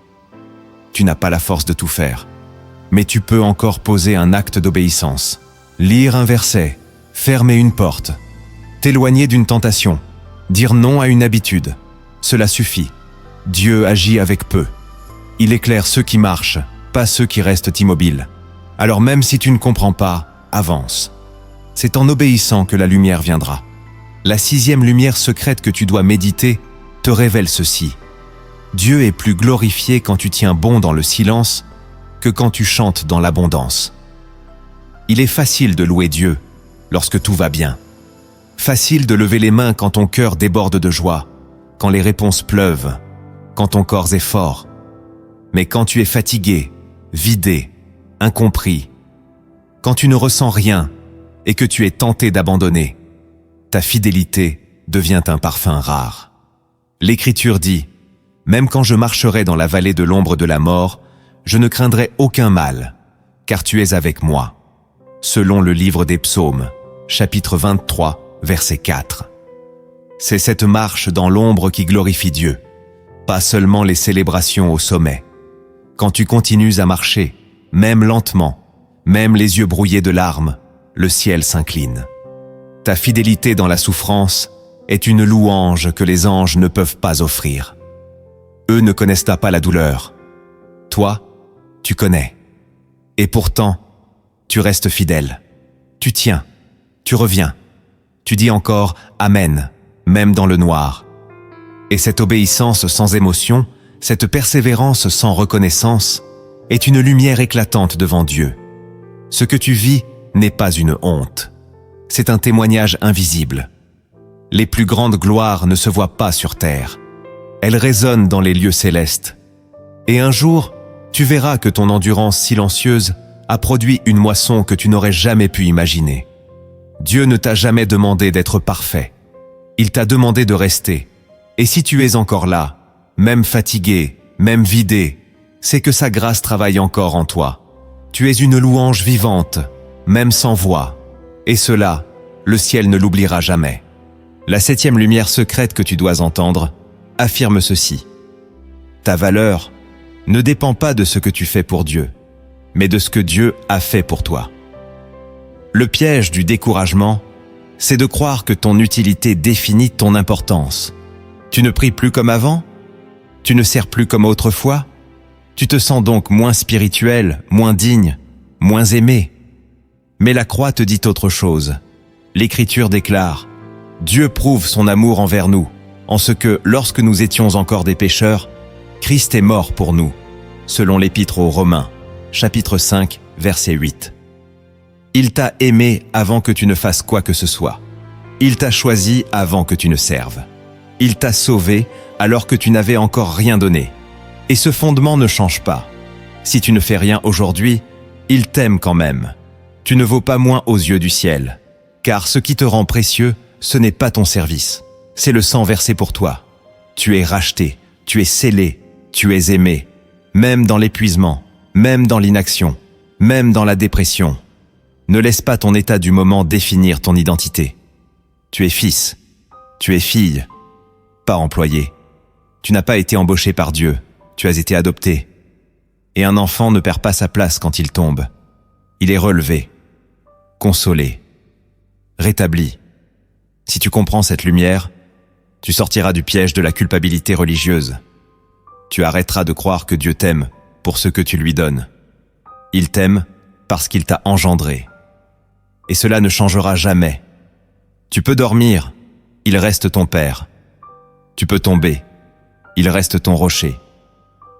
Tu n'as pas la force de tout faire. Mais tu peux encore poser un acte d'obéissance. Lire un verset, fermer une porte. T'éloigner d'une tentation, dire non à une habitude, cela suffit. Dieu agit avec peu. Il éclaire ceux qui marchent, pas ceux qui restent immobiles. Alors même si tu ne comprends pas, avance. C'est en obéissant que la lumière viendra. La 6e lumière secrète que tu dois méditer te révèle ceci. Dieu est plus glorifié quand tu tiens bon dans le silence que quand tu chantes dans l'abondance. Il est facile de louer Dieu lorsque tout va bien. Facile de lever les mains quand ton cœur déborde de joie, quand les réponses pleuvent, quand ton corps est fort. Mais quand tu es fatigué, vidé, incompris, quand tu ne ressens rien et que tu es tenté d'abandonner, ta fidélité devient un parfum rare. L'Écriture dit « Même quand je marcherai dans la vallée de l'ombre de la mort, je ne craindrai aucun mal, car tu es avec moi. » Selon le livre des Psaumes, chapitre 23, verset 4. C'est cette marche dans l'ombre qui glorifie Dieu, pas seulement les célébrations au sommet. Quand tu continues à marcher, même lentement, même les yeux brouillés de larmes, le ciel s'incline. Ta fidélité dans la souffrance est une louange que les anges ne peuvent pas offrir. Eux ne connaissent pas la douleur. Toi, tu connais. Et pourtant, tu restes fidèle. Tu tiens, tu reviens. Tu dis encore « Amen », même dans le noir. Et cette obéissance sans émotion, cette persévérance sans reconnaissance, est une lumière éclatante devant Dieu. Ce que tu vis n'est pas une honte. C'est un témoignage invisible. Les plus grandes gloires ne se voient pas sur terre. Elles résonnent dans les lieux célestes. Et un jour, tu verras que ton endurance silencieuse a produit une moisson que tu n'aurais jamais pu imaginer. Dieu ne t'a jamais demandé d'être parfait. Il t'a demandé de rester. Et si tu es encore là, même fatigué, même vidé, c'est que sa grâce travaille encore en toi. Tu es une louange vivante, même sans voix. Et cela, le ciel ne l'oubliera jamais. La 7e lumière secrète que tu dois entendre affirme ceci. Ta valeur ne dépend pas de ce que tu fais pour Dieu, mais de ce que Dieu a fait pour toi. Le piège du découragement, c'est de croire que ton utilité définit ton importance. Tu ne pries plus comme avant? Tu ne sers plus comme autrefois? Tu te sens donc moins spirituel, moins digne, moins aimé. Mais la croix te dit autre chose. L'Écriture déclare « Dieu prouve son amour envers nous, en ce que, lorsque nous étions encore des pécheurs, Christ est mort pour nous. » Selon l'Épître aux Romains, chapitre 5, verset 8. Il t'a aimé avant que tu ne fasses quoi que ce soit. Il t'a choisi avant que tu ne serves. Il t'a sauvé alors que tu n'avais encore rien donné. Et ce fondement ne change pas. Si tu ne fais rien aujourd'hui, il t'aime quand même. Tu ne vaux pas moins aux yeux du ciel. Car ce qui te rend précieux, ce n'est pas ton service. C'est le sang versé pour toi. Tu es racheté, tu es scellé, tu es aimé. Même dans l'épuisement, même dans l'inaction, même dans la dépression. Ne laisse pas ton état du moment définir ton identité. Tu es fils, tu es fille, pas employé. Tu n'as pas été embauché par Dieu, tu as été adopté. Et un enfant ne perd pas sa place quand il tombe. Il est relevé, consolé, rétabli. Si tu comprends cette lumière, tu sortiras du piège de la culpabilité religieuse. Tu arrêteras de croire que Dieu t'aime pour ce que tu lui donnes. Il t'aime parce qu'il t'a engendré. Et cela ne changera jamais. Tu peux dormir, il reste ton Père. Tu peux tomber, il reste ton rocher.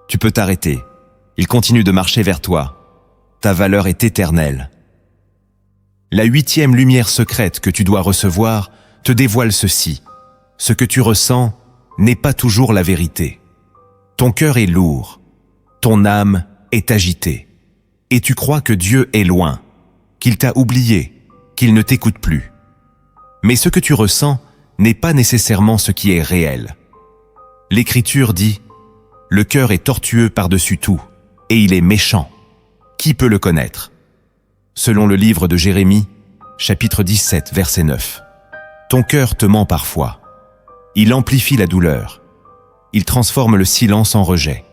Tu peux t'arrêter, il continue de marcher vers toi. Ta valeur est éternelle. La 8e lumière secrète que tu dois recevoir te dévoile ceci. Ce que tu ressens n'est pas toujours la vérité. Ton cœur est lourd, ton âme est agitée, et tu crois que Dieu est loin, qu'il t'a oublié, qu'il ne t'écoute plus. Mais ce que tu ressens n'est pas nécessairement ce qui est réel. L'Écriture dit « Le cœur est tortueux par-dessus tout, et il est méchant. Qui peut le connaître ?» Selon le livre de Jérémie, chapitre 17, verset 9. Ton cœur te ment parfois. Il amplifie la douleur. Il transforme le silence en rejet.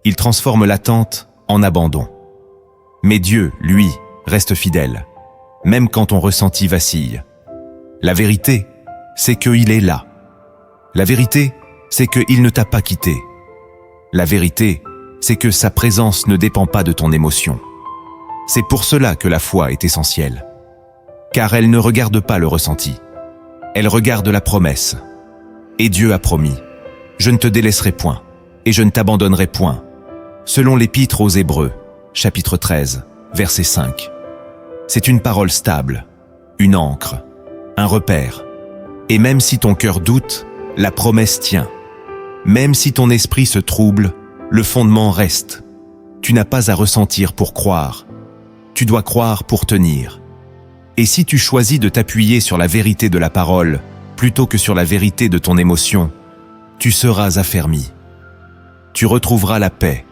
Il transforme l'attente en abandon. Mais Dieu, lui, reste fidèle, même quand ton ressenti vacille. La vérité, c'est qu'il est là. La vérité, c'est qu'il ne t'a pas quitté. La vérité, c'est que sa présence ne dépend pas de ton émotion. C'est pour cela que la foi est essentielle. Car elle ne regarde pas le ressenti. Elle regarde la promesse. Et Dieu a promis, « Je ne te délaisserai point, et je ne t'abandonnerai point », selon l'Épître aux Hébreux, chapitre 13, verset 5. C'est une parole stable, une ancre, un repère. Et même si ton cœur doute, la promesse tient. Même si ton esprit se trouble, le fondement reste. Tu n'as pas à ressentir pour croire. Tu dois croire pour tenir. Et si tu choisis de t'appuyer sur la vérité de la parole, plutôt que sur la vérité de ton émotion, tu seras affermi. Tu retrouveras la paix.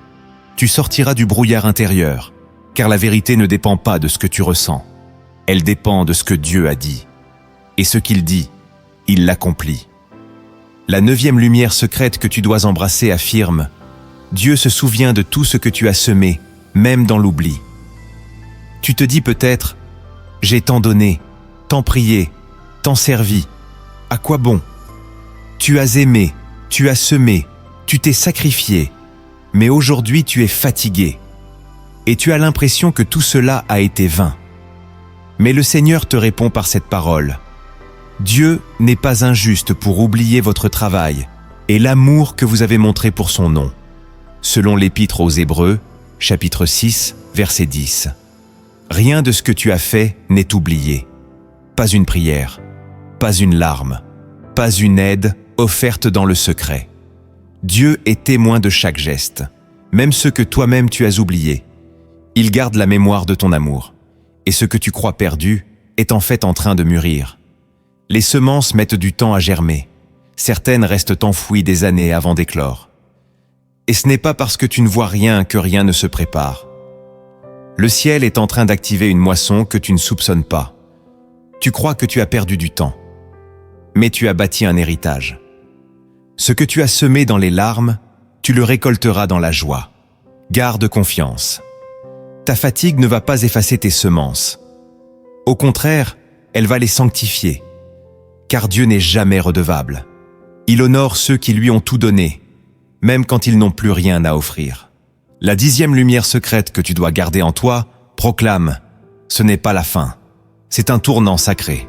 Tu sortiras du brouillard intérieur, car la vérité ne dépend pas de ce que tu ressens. Elle dépend de ce que Dieu a dit. Et ce qu'il dit, il l'accomplit. La 9e lumière secrète que tu dois embrasser affirme « Dieu se souvient de tout ce que tu as semé, même dans l'oubli. » Tu te dis peut-être « J'ai tant donné, tant prié, tant servi. À quoi bon ? Tu as aimé, tu as semé, tu t'es sacrifié, mais aujourd'hui tu es fatigué. Et tu as l'impression que tout cela a été vain. » Mais le Seigneur te répond par cette parole. Dieu n'est pas injuste pour oublier votre travail et l'amour que vous avez montré pour son nom. Selon l'Épître aux Hébreux, chapitre 6, verset 10. Rien de ce que tu as fait n'est oublié. Pas une prière, pas une larme, pas une aide offerte dans le secret. Dieu est témoin de chaque geste, même ceux que toi-même tu as oubliés. Il garde la mémoire de ton amour, et ce que tu crois perdu est en fait en train de mûrir. Les semences mettent du temps à germer. Certaines restent enfouies des années avant d'éclore. Et ce n'est pas parce que tu ne vois rien que rien ne se prépare. Le ciel est en train d'activer une moisson que tu ne soupçonnes pas. Tu crois que tu as perdu du temps. Mais tu as bâti un héritage. Ce que tu as semé dans les larmes, tu le récolteras dans la joie. Garde confiance. Ta fatigue ne va pas effacer tes semences. Au contraire, elle va les sanctifier. Car Dieu n'est jamais redevable. Il honore ceux qui lui ont tout donné, même quand ils n'ont plus rien à offrir. La 10e lumière secrète que tu dois garder en toi proclame « Ce n'est pas la fin, c'est un tournant sacré ».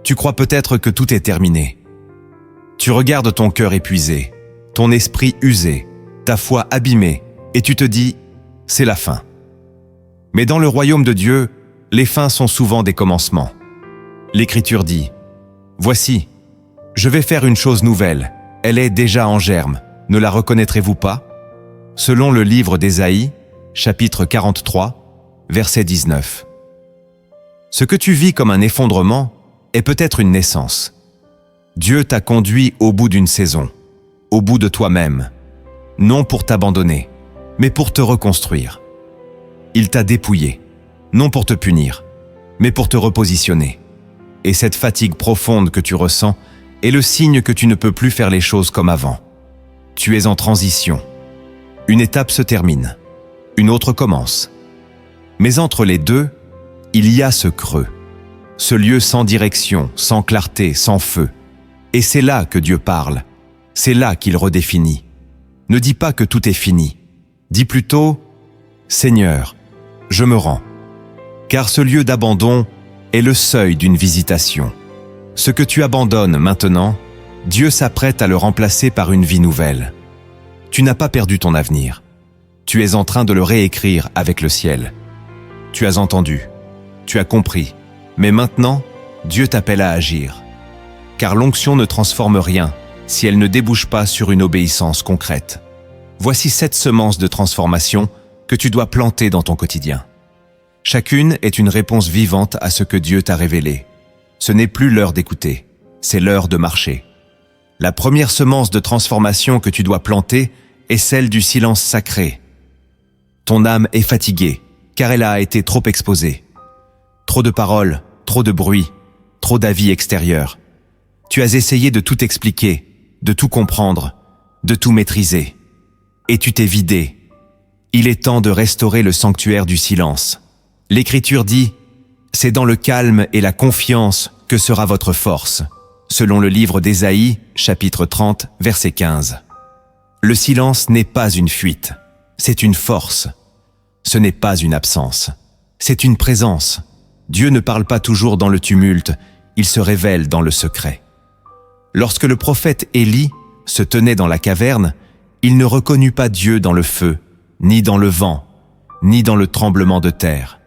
Tu crois peut-être que tout est terminé. Tu regardes ton cœur épuisé, ton esprit usé, ta foi abîmée, et tu te dis « C'est la fin ». Mais dans le royaume de Dieu, les fins sont souvent des commencements. L'Écriture dit « Voici, je vais faire une chose nouvelle, elle est déjà en germe, ne la reconnaîtrez-vous pas ?» Selon le livre d'Ésaïe, chapitre 43, verset 19. Ce que tu vis comme un effondrement est peut-être une naissance. Dieu t'a conduit au bout d'une saison, au bout de toi-même, non pour t'abandonner, mais pour te reconstruire. Il t'a dépouillé, non pour te punir, mais pour te repositionner. Et cette fatigue profonde que tu ressens est le signe que tu ne peux plus faire les choses comme avant. Tu es en transition. Une étape se termine, une autre commence. Mais entre les deux, il y a ce creux, ce lieu sans direction, sans clarté, sans feu. Et c'est là que Dieu parle, c'est là qu'il redéfinit. Ne dis pas que tout est fini, dis plutôt « Seigneur, je me rends ». Car ce lieu d'abandon est le seuil d'une visitation. Ce que tu abandonnes maintenant, Dieu s'apprête à le remplacer par une vie nouvelle. Tu n'as pas perdu ton avenir. Tu es en train de le réécrire avec le ciel. Tu as entendu, tu as compris, mais maintenant, Dieu t'appelle à agir. Car l'onction ne transforme rien si elle ne débouche pas sur une obéissance concrète. Voici 7 semences de transformation que tu dois planter dans ton quotidien. Chacune est une réponse vivante à ce que Dieu t'a révélé. Ce n'est plus l'heure d'écouter, c'est l'heure de marcher. La première semence de transformation que tu dois planter est celle du silence sacré. Ton âme est fatiguée, car elle a été trop exposée. Trop de paroles, trop de bruit, trop d'avis extérieurs. Tu as essayé de tout expliquer, de tout comprendre, de tout maîtriser. Et tu t'es vidé. Il est temps de restaurer le sanctuaire du silence. L'Écriture dit « C'est dans le calme et la confiance que sera votre force. selon le livre d'Ésaïe, chapitre 30, verset 15. Le silence n'est pas une fuite, c'est une force. Ce n'est pas une absence, c'est une présence. Dieu ne parle pas toujours dans le tumulte, il se révèle dans le secret. Lorsque le prophète Élie se tenait dans la caverne, il ne reconnut pas Dieu dans le feu, ni dans le vent, ni dans le tremblement de terre,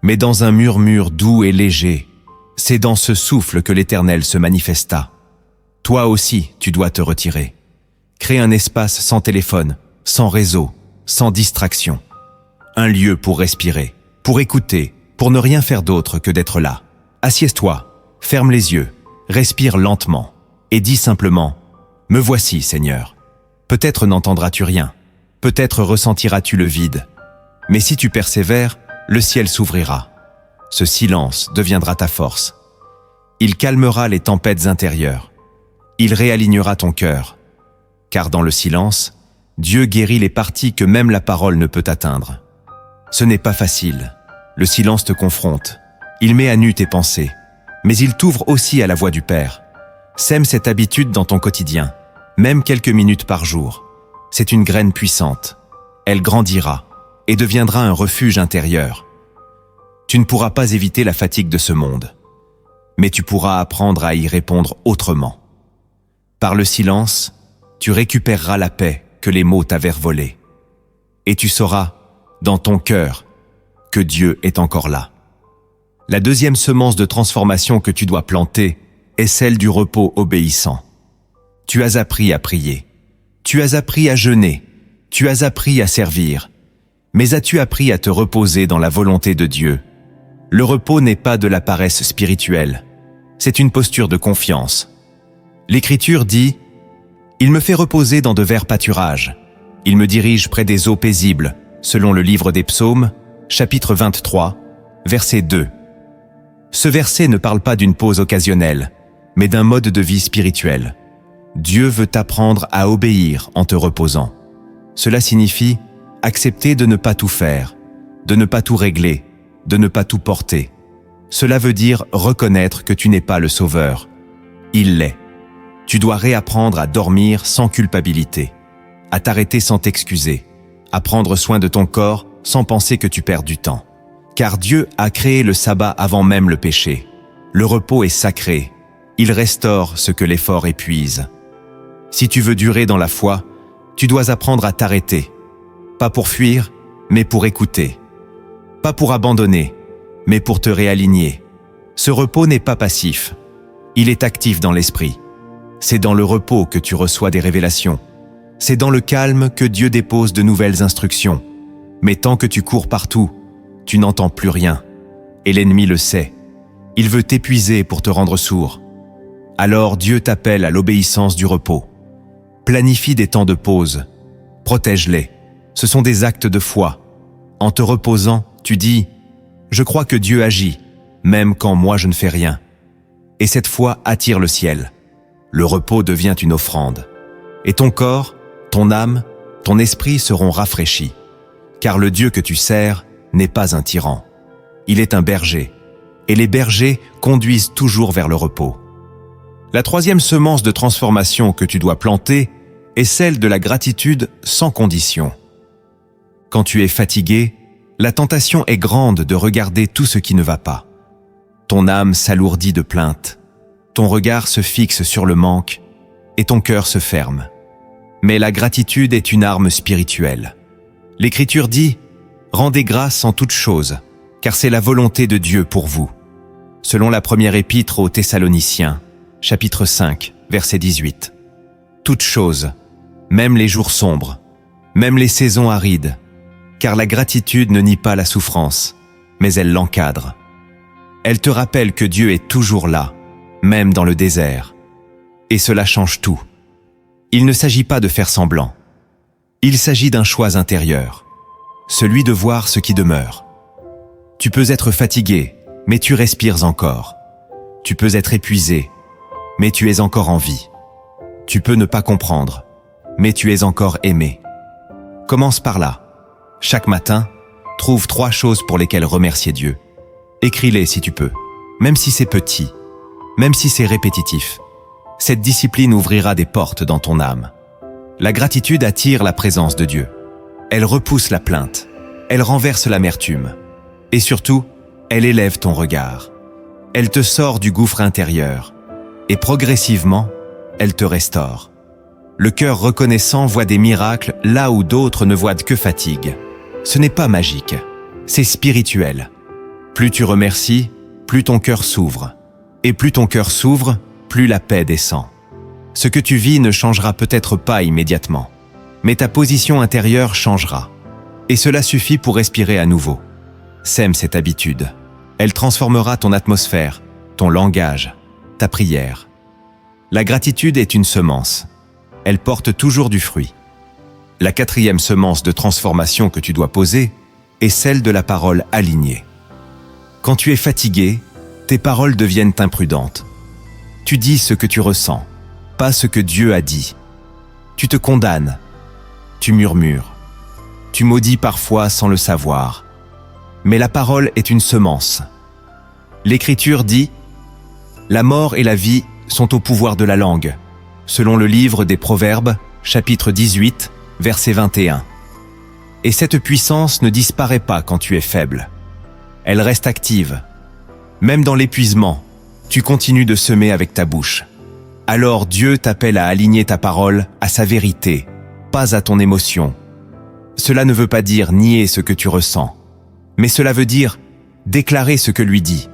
mais dans un murmure doux et léger. C'est dans ce souffle que l'Éternel se manifesta. Toi aussi, tu dois te retirer. Crée un espace sans téléphone, sans réseau, sans distraction. Un lieu pour respirer, pour écouter, pour ne rien faire d'autre que d'être là. Assieds-toi, ferme les yeux, respire lentement et dis simplement « Me voici, Seigneur ». Peut-être n'entendras-tu rien, peut-être ressentiras-tu le vide, mais si tu persévères, le ciel s'ouvrira. Ce silence deviendra ta force. Il calmera les tempêtes intérieures. Il réalignera ton cœur. Car dans le silence, Dieu guérit les parties que même la parole ne peut atteindre. Ce n'est pas facile. Le silence te confronte. Il met à nu tes pensées. Mais il t'ouvre aussi à la voix du Père. Sème cette habitude dans ton quotidien, même quelques minutes par jour. C'est une graine puissante. Elle grandira et deviendra un refuge intérieur. Tu ne pourras pas éviter la fatigue de ce monde, mais tu pourras apprendre à y répondre autrement. Par le silence, tu récupéreras la paix que les mots t'avaient volée. Et tu sauras, dans ton cœur, que Dieu est encore là. La deuxième semence de transformation que tu dois planter est celle du repos obéissant. Tu as appris à prier, tu as appris à jeûner, tu as appris à servir, mais as-tu appris à te reposer dans la volonté de Dieu? Le repos n'est pas de la paresse spirituelle, c'est une posture de confiance. L'Écriture dit « Il me fait reposer dans de verts pâturages, il me dirige près des eaux paisibles », selon le livre des Psaumes, chapitre 23, verset 2. Ce verset ne parle pas d'une pause occasionnelle, mais d'un mode de vie spirituel. Dieu veut t'apprendre à obéir en te reposant. Cela signifie accepter de ne pas tout faire, de ne pas tout régler, de ne pas tout porter. Cela veut dire reconnaître que tu n'es pas le sauveur. Il l'est. Tu dois réapprendre à dormir sans culpabilité, à t'arrêter sans t'excuser, à prendre soin de ton corps sans penser que tu perds du temps. Car Dieu a créé le sabbat avant même le péché. Le repos est sacré. Il restaure ce que l'effort épuise. Si tu veux durer dans la foi, tu dois apprendre à t'arrêter. Pas pour fuir, mais pour écouter. Pas pour abandonner, mais pour te réaligner. Ce repos n'est pas passif. Il est actif dans l'esprit. C'est dans le repos que tu reçois des révélations. C'est dans le calme que Dieu dépose de nouvelles instructions. Mais tant que tu cours partout, tu n'entends plus rien. Et l'ennemi le sait. Il veut t'épuiser pour te rendre sourd. Alors Dieu t'appelle à l'obéissance du repos. Planifie des temps de pause. Protège-les. Ce sont des actes de foi. En te reposant, tu dis « Je crois que Dieu agit, même quand moi je ne fais rien. » Et cette foi attire le ciel. Le repos devient une offrande. Et ton corps, ton âme, ton esprit seront rafraîchis. Car le Dieu que tu sers n'est pas un tyran. Il est un berger. Et les bergers conduisent toujours vers le repos. La troisième semence de transformation que tu dois planter est celle de la gratitude sans condition. Quand tu es fatigué, la tentation est grande de regarder tout ce qui ne va pas. Ton âme s'alourdit de plaintes, ton regard se fixe sur le manque et ton cœur se ferme. Mais la gratitude est une arme spirituelle. L'Écriture dit « Rendez grâce en toutes choses, car c'est la volonté de Dieu pour vous. » Selon la première épître aux Thessaloniciens, chapitre 5, verset 18. Toutes choses, même les jours sombres, même les saisons arides, car la gratitude ne nie pas la souffrance, mais elle l'encadre. Elle te rappelle que Dieu est toujours là, même dans le désert. Et cela change tout. Il ne s'agit pas de faire semblant. Il s'agit d'un choix intérieur, celui de voir ce qui demeure. Tu peux être fatigué, mais tu respires encore. Tu peux être épuisé, mais tu es encore en vie. Tu peux ne pas comprendre, mais tu es encore aimé. Commence par là. Chaque matin, trouve 3 choses pour lesquelles remercier Dieu. Écris-les si tu peux, même si c'est petit, même si c'est répétitif. Cette discipline ouvrira des portes dans ton âme. La gratitude attire la présence de Dieu. Elle repousse la plainte. Elle renverse l'amertume. Et surtout, elle élève ton regard. Elle te sort du gouffre intérieur. Et progressivement, elle te restaure. Le cœur reconnaissant voit des miracles là où d'autres ne voient que fatigue. Ce n'est pas magique, c'est spirituel. Plus tu remercies, plus ton cœur s'ouvre. Et plus ton cœur s'ouvre, plus la paix descend. Ce que tu vis ne changera peut-être pas immédiatement, mais ta position intérieure changera. Et cela suffit pour respirer à nouveau. Sème cette habitude. Elle transformera ton atmosphère, ton langage, ta prière. La gratitude est une semence. Elle porte toujours du fruit. La 4e semence de transformation que tu dois poser est celle de la parole alignée. Quand tu es fatigué, tes paroles deviennent imprudentes. Tu dis ce que tu ressens, pas ce que Dieu a dit. Tu te condamnes, tu murmures, tu maudis parfois sans le savoir. Mais la parole est une semence. L'Écriture dit « La mort et la vie sont au pouvoir de la langue », selon le livre des Proverbes, chapitre 18, verset 21. Et cette puissance ne disparaît pas quand tu es faible. Elle reste active. Même dans l'épuisement, tu continues de semer avec ta bouche. Alors Dieu t'appelle à aligner ta parole à sa vérité, pas à ton émotion. Cela ne veut pas dire nier ce que tu ressens, mais cela veut dire déclarer ce que lui dit.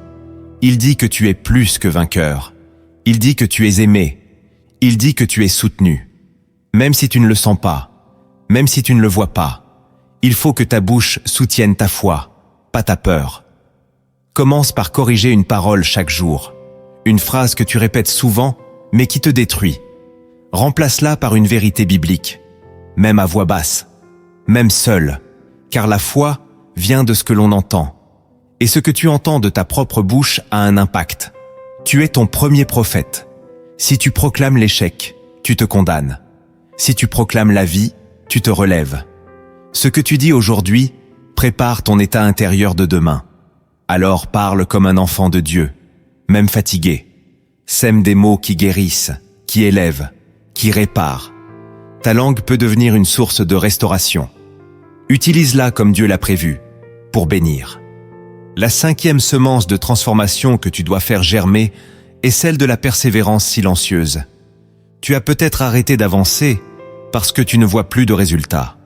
Il dit que tu es plus que vainqueur. Il dit que tu es aimé. Il dit que tu es soutenu. Même si tu ne le sens pas, même si tu ne le vois pas, il faut que ta bouche soutienne ta foi, pas ta peur. Commence par corriger une parole chaque jour, une phrase que tu répètes souvent, mais qui te détruit. Remplace-la par une vérité biblique, même à voix basse, même seule, car la foi vient de ce que l'on entend. Et ce que tu entends de ta propre bouche a un impact. Tu es ton premier prophète. Si tu proclames l'échec, tu te condamnes. Si tu proclames la vie, tu te relèves. Ce que tu dis aujourd'hui prépare ton état intérieur de demain. Alors parle comme un enfant de Dieu, même fatigué. Sème des mots qui guérissent, qui élèvent, qui réparent. Ta langue peut devenir une source de restauration. Utilise-la comme Dieu l'a prévu, pour bénir. La 5e semence de transformation que tu dois faire germer est celle de la persévérance silencieuse. Tu as peut-être arrêté d'avancer parce que tu ne vois plus de résultats.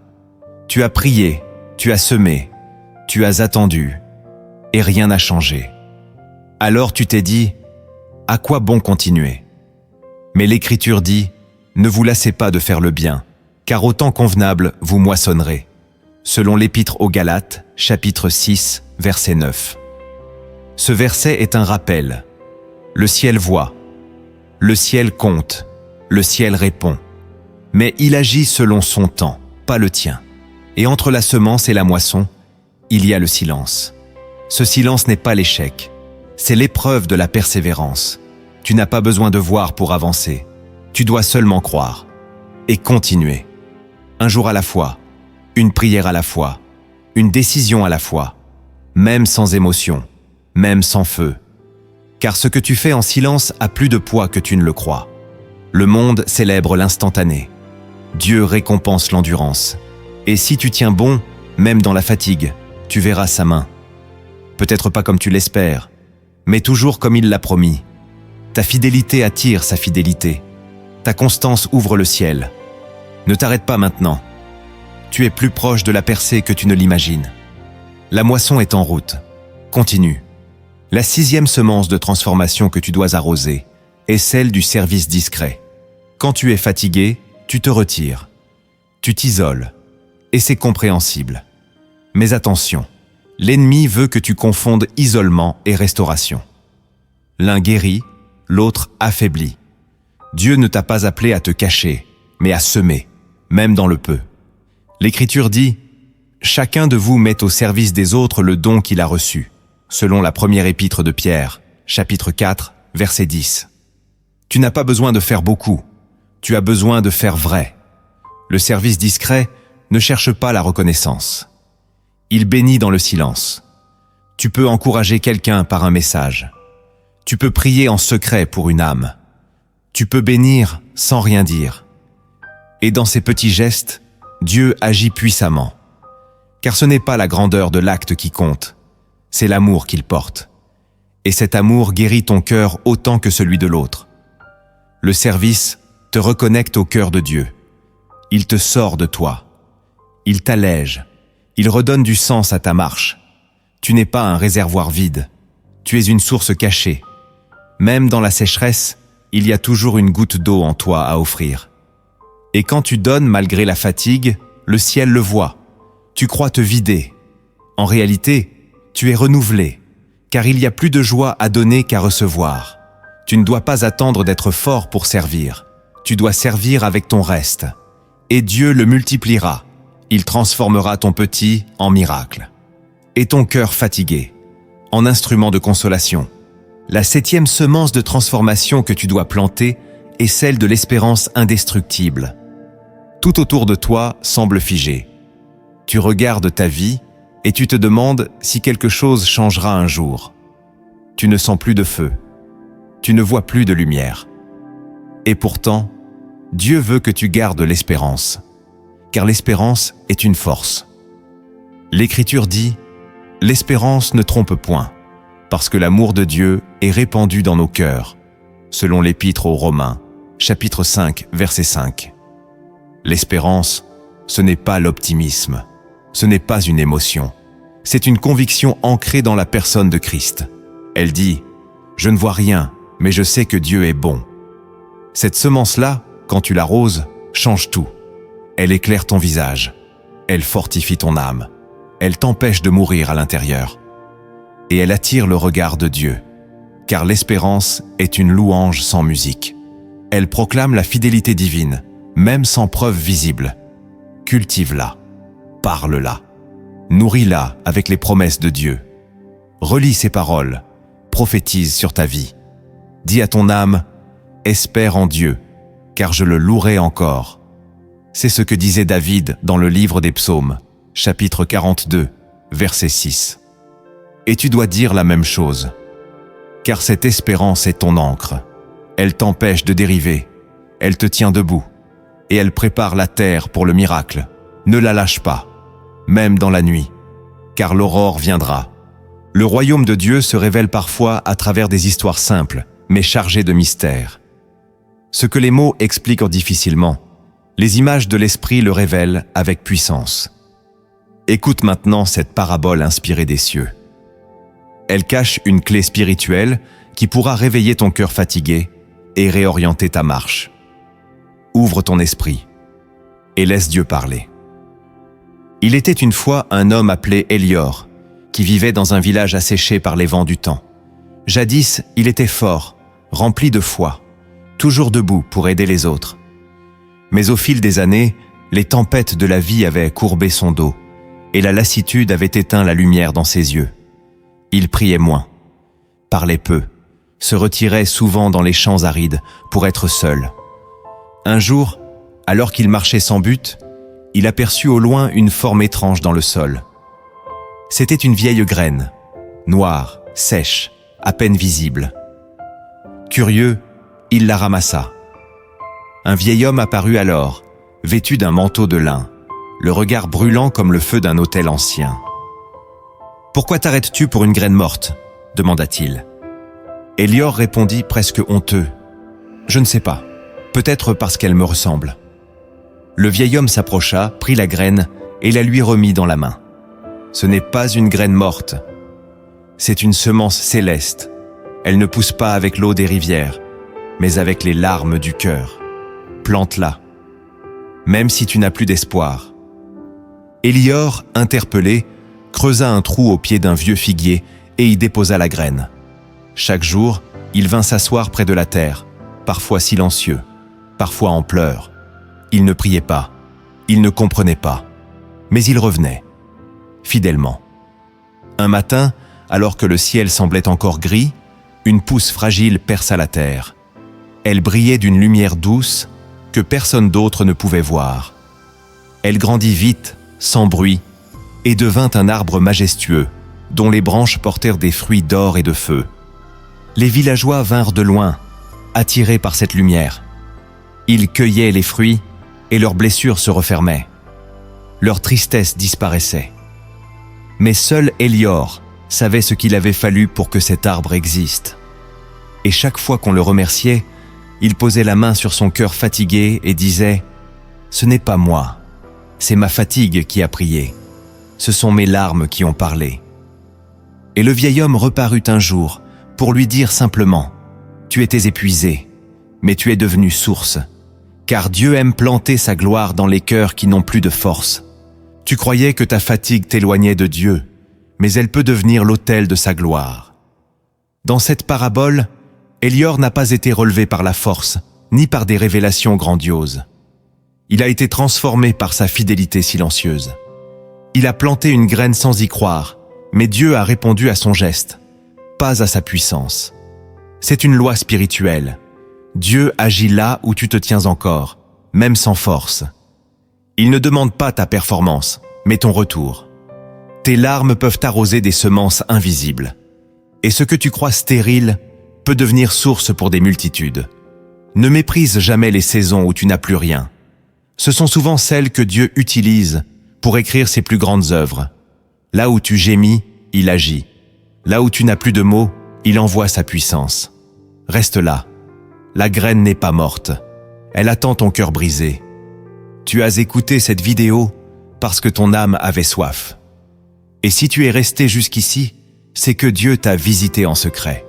Tu as prié, tu as semé, tu as attendu, et rien n'a changé. Alors tu t'es dit, à quoi bon continuer? Mais l'Écriture dit, ne vous lassez pas de faire le bien, car au temps convenable vous moissonnerez. Selon l'Épître aux Galates, chapitre 6, verset 9. Ce verset est un rappel. Le ciel voit, le ciel compte, le ciel répond. Mais il agit selon son temps, pas le tien. Et entre la semence et la moisson, il y a le silence. Ce silence n'est pas l'échec, c'est l'épreuve de la persévérance. Tu n'as pas besoin de voir pour avancer. Tu dois seulement croire et continuer. Un jour à la fois, une prière à la fois, une décision à la fois, même sans émotion, même sans feu. Car ce que tu fais en silence a plus de poids que tu ne le crois. Le monde célèbre l'instantané. Dieu récompense l'endurance. Et si tu tiens bon, même dans la fatigue, tu verras sa main. Peut-être pas comme tu l'espères, mais toujours comme il l'a promis. Ta fidélité attire sa fidélité. Ta constance ouvre le ciel. Ne t'arrête pas maintenant. Tu es plus proche de la percée que tu ne l'imagines. La moisson est en route. Continue. La 6e semence de transformation que tu dois arroser est celle du service discret. Quand tu es fatigué, tu te retires. Tu t'isoles. Et c'est compréhensible. Mais attention, l'ennemi veut que tu confondes isolement et restauration. L'un guérit, l'autre affaiblit. Dieu ne t'a pas appelé à te cacher, mais à semer, même dans le peu. L'Écriture dit « Chacun de vous met au service des autres le don qu'il a reçu », selon la première épître de Pierre, chapitre 4, verset 10. Tu n'as pas besoin de faire beaucoup, tu as besoin de faire vrai. Le service discret ne cherche pas la reconnaissance. Il bénit dans le silence. Tu peux encourager quelqu'un par un message. Tu peux prier en secret pour une âme. Tu peux bénir sans rien dire. Et dans ces petits gestes, Dieu agit puissamment. Car ce n'est pas la grandeur de l'acte qui compte, c'est l'amour qu'il porte. Et cet amour guérit ton cœur autant que celui de l'autre. Le service te reconnecte au cœur de Dieu. Il te sort de toi. Il t'allège. Il redonne du sens à ta marche. Tu n'es pas un réservoir vide. Tu es une source cachée. Même dans la sécheresse, il y a toujours une goutte d'eau en toi à offrir. Et quand tu donnes malgré la fatigue, le ciel le voit. Tu crois te vider. En réalité, tu es renouvelé, car il y a plus de joie à donner qu'à recevoir. Tu ne dois pas attendre d'être fort pour servir. Tu dois servir avec ton reste. Et Dieu le multipliera. Il transformera ton petit en miracle. Et ton cœur fatigué, en instrument de consolation. La 7e semence de transformation que tu dois planter est celle de l'espérance indestructible. Tout autour de toi semble figé. Tu regardes ta vie et tu te demandes si quelque chose changera un jour. Tu ne sens plus de feu. Tu ne vois plus de lumière. Et pourtant, Dieu veut que tu gardes l'espérance, car l'espérance est une force. L'Écriture dit « L'espérance ne trompe point, parce que l'amour de Dieu est répandu dans nos cœurs », selon l'Épître aux Romains, chapitre 5, verset 5. L'espérance, ce n'est pas l'optimisme, ce n'est pas une émotion, c'est une conviction ancrée dans la personne de Christ. Elle dit « Je ne vois rien, mais je sais que Dieu est bon ». Cette semence-là, quand tu l'arroses, change tout. Elle éclaire ton visage, elle fortifie ton âme, elle t'empêche de mourir à l'intérieur. Et elle attire le regard de Dieu, car l'espérance est une louange sans musique. Elle proclame la fidélité divine, même sans preuve visible. Cultive-la, parle-la, nourris-la avec les promesses de Dieu. Relis ses paroles, prophétise sur ta vie. Dis à ton âme, espère en Dieu, car je le louerai encore. C'est ce que disait David dans le livre des Psaumes, chapitre 42, verset 6. Et tu dois dire la même chose, car cette espérance est ton ancre. Elle t'empêche de dériver, elle te tient debout, et elle prépare la terre pour le miracle. Ne la lâche pas, même dans la nuit, car l'aurore viendra. Le royaume de Dieu se révèle parfois à travers des histoires simples, mais chargées de mystères. Ce que les mots expliquent difficilement, les images de l'esprit le révèlent avec puissance. Écoute maintenant cette parabole inspirée des cieux. Elle cache une clé spirituelle qui pourra réveiller ton cœur fatigué et réorienter ta marche. Ouvre ton esprit et laisse Dieu parler. Il était une fois un homme appelé Élior, qui vivait dans un village asséché par les vents du temps. Jadis, il était fort, rempli de foi, toujours debout pour aider les autres. Mais au fil des années, les tempêtes de la vie avaient courbé son dos, et la lassitude avait éteint la lumière dans ses yeux. Il priait moins, parlait peu, se retirait souvent dans les champs arides pour être seul. Un jour, alors qu'il marchait sans but, il aperçut au loin une forme étrange dans le sol. C'était une vieille graine, noire, sèche, à peine visible. Curieux, il la ramassa. Un vieil homme apparut alors, vêtu d'un manteau de lin, le regard brûlant comme le feu d'un autel ancien. « Pourquoi t'arrêtes-tu pour une graine morte ?» demanda-t-il. Élior répondit presque honteux. « Je ne sais pas, peut-être parce qu'elle me ressemble. » Le vieil homme s'approcha, prit la graine et la lui remit dans la main. Ce n'est pas une graine morte, c'est une semence céleste. Elle ne pousse pas avec l'eau des rivières, mais avec les larmes du cœur. Plante-la, même si tu n'as plus d'espoir. Élior, interpellé, creusa un trou au pied d'un vieux figuier et y déposa la graine. Chaque jour, il vint s'asseoir près de la terre, parfois silencieux, parfois en pleurs. Il ne priait pas, il ne comprenait pas, mais il revenait, fidèlement. Un matin, alors que le ciel semblait encore gris, une pousse fragile perça la terre. Elle brillait d'une lumière douce que personne d'autre ne pouvait voir. Elle grandit vite, sans bruit, et devint un arbre majestueux, dont les branches portèrent des fruits d'or et de feu. Les villageois vinrent de loin, attirés par cette lumière. Ils cueillaient les fruits et leurs blessures se refermaient. Leur tristesse disparaissait. Mais seul Élior savait ce qu'il avait fallu pour que cet arbre existe. Et chaque fois qu'on le remerciait, il posait la main sur son cœur fatigué et disait « Ce n'est pas moi, c'est ma fatigue qui a prié. Ce sont mes larmes qui ont parlé. » Et le vieil homme reparut un jour pour lui dire simplement « Tu étais épuisé, mais tu es devenu source, car Dieu aime planter sa gloire dans les cœurs qui n'ont plus de force. Tu croyais que ta fatigue t'éloignait de Dieu, mais elle peut devenir l'autel de sa gloire. » Dans cette parabole, Élior n'a pas été relevé par la force, ni par des révélations grandioses. Il a été transformé par sa fidélité silencieuse. Il a planté une graine sans y croire, mais Dieu a répondu à son geste, pas à sa puissance. C'est une loi spirituelle. Dieu agit là où tu te tiens encore, même sans force. Il ne demande pas ta performance, mais ton retour. Tes larmes peuvent arroser des semences invisibles. Et ce que tu crois stérile peut devenir source pour des multitudes. Ne méprise jamais les saisons où tu n'as plus rien. Ce sont souvent celles que Dieu utilise pour écrire ses plus grandes œuvres. Là où tu gémis, il agit. Là où tu n'as plus de mots, il envoie sa puissance. Reste là. La graine n'est pas morte. Elle attend ton cœur brisé. Tu as écouté cette vidéo parce que ton âme avait soif. Et si tu es resté jusqu'ici, c'est que Dieu t'a visité en secret.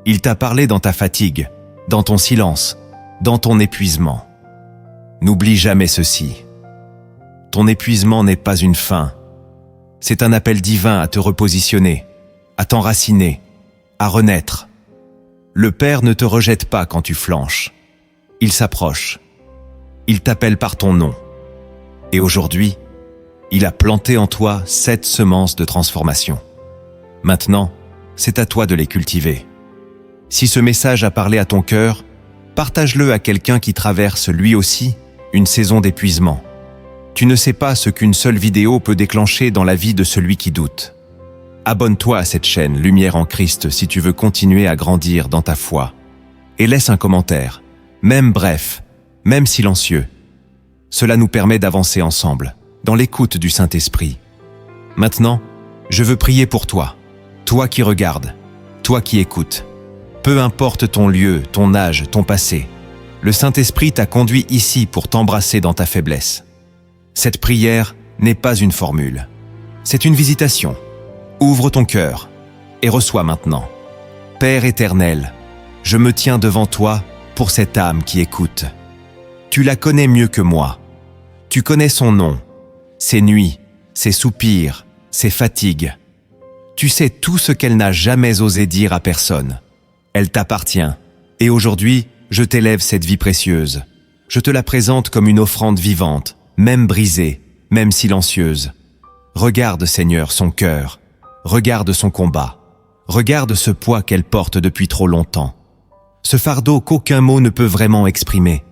Il t'a parlé dans ta fatigue, dans ton silence, dans ton épuisement. N'oublie jamais ceci. Ton épuisement n'est pas une fin. C'est un appel divin à te repositionner, à t'enraciner, à renaître. Le Père ne te rejette pas quand tu flanches. Il s'approche. Il t'appelle par ton nom. Et aujourd'hui, il a planté en toi 7 semences de transformation. Maintenant, c'est à toi de les cultiver. Si ce message a parlé à ton cœur, partage-le à quelqu'un qui traverse lui aussi une saison d'épuisement. Tu ne sais pas ce qu'une seule vidéo peut déclencher dans la vie de celui qui doute. Abonne-toi à cette chaîne Lumière en Christ si tu veux continuer à grandir dans ta foi. Et laisse un commentaire, même bref, même silencieux. Cela nous permet d'avancer ensemble, dans l'écoute du Saint-Esprit. Maintenant, je veux prier pour toi, toi qui regardes, toi qui écoutes. Peu importe ton lieu, ton âge, ton passé, le Saint-Esprit t'a conduit ici pour t'embrasser dans ta faiblesse. Cette prière n'est pas une formule, c'est une visitation. Ouvre ton cœur et reçois maintenant. Père éternel, je me tiens devant toi pour cette âme qui écoute. Tu la connais mieux que moi. Tu connais son nom, ses nuits, ses soupirs, ses fatigues. Tu sais tout ce qu'elle n'a jamais osé dire à personne. Elle t'appartient. Et aujourd'hui, je t'élève cette vie précieuse. Je te la présente comme une offrande vivante, même brisée, même silencieuse. Regarde, Seigneur, son cœur. Regarde son combat. Regarde ce poids qu'elle porte depuis trop longtemps. Ce fardeau qu'aucun mot ne peut vraiment exprimer.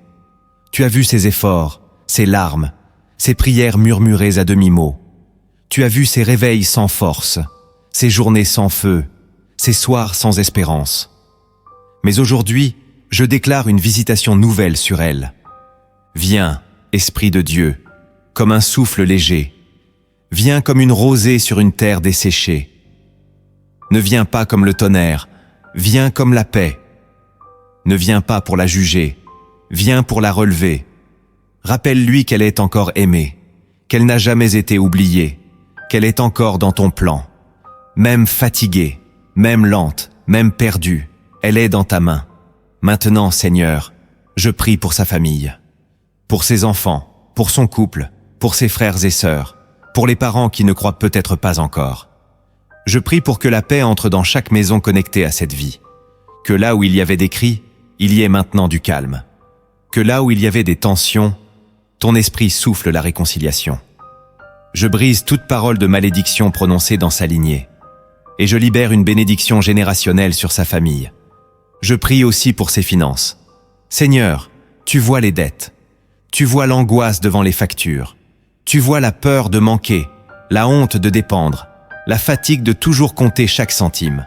Tu as vu ses efforts, ses larmes, ses prières murmurées à demi-mot. Tu as vu ses réveils sans force, ses journées sans feu, ses soirs sans espérance. Mais aujourd'hui, je déclare une visitation nouvelle sur elle. Viens, Esprit de Dieu, comme un souffle léger. Viens comme une rosée sur une terre desséchée. Ne viens pas comme le tonnerre, viens comme la paix. Ne viens pas pour la juger, viens pour la relever. Rappelle-lui qu'elle est encore aimée, qu'elle n'a jamais été oubliée, qu'elle est encore dans ton plan. Même fatiguée, même lente, même perdue, elle est dans ta main. Maintenant, Seigneur, je prie pour sa famille, pour ses enfants, pour son couple, pour ses frères et sœurs, pour les parents qui ne croient peut-être pas encore. Je prie pour que la paix entre dans chaque maison connectée à cette vie, que là où il y avait des cris, il y ait maintenant du calme, que là où il y avait des tensions, ton esprit souffle la réconciliation. Je brise toute parole de malédiction prononcée dans sa lignée, et je libère une bénédiction générationnelle sur sa famille. Je prie aussi pour ses finances. Seigneur, tu vois les dettes, tu vois l'angoisse devant les factures, tu vois la peur de manquer, la honte de dépendre, la fatigue de toujours compter chaque centime.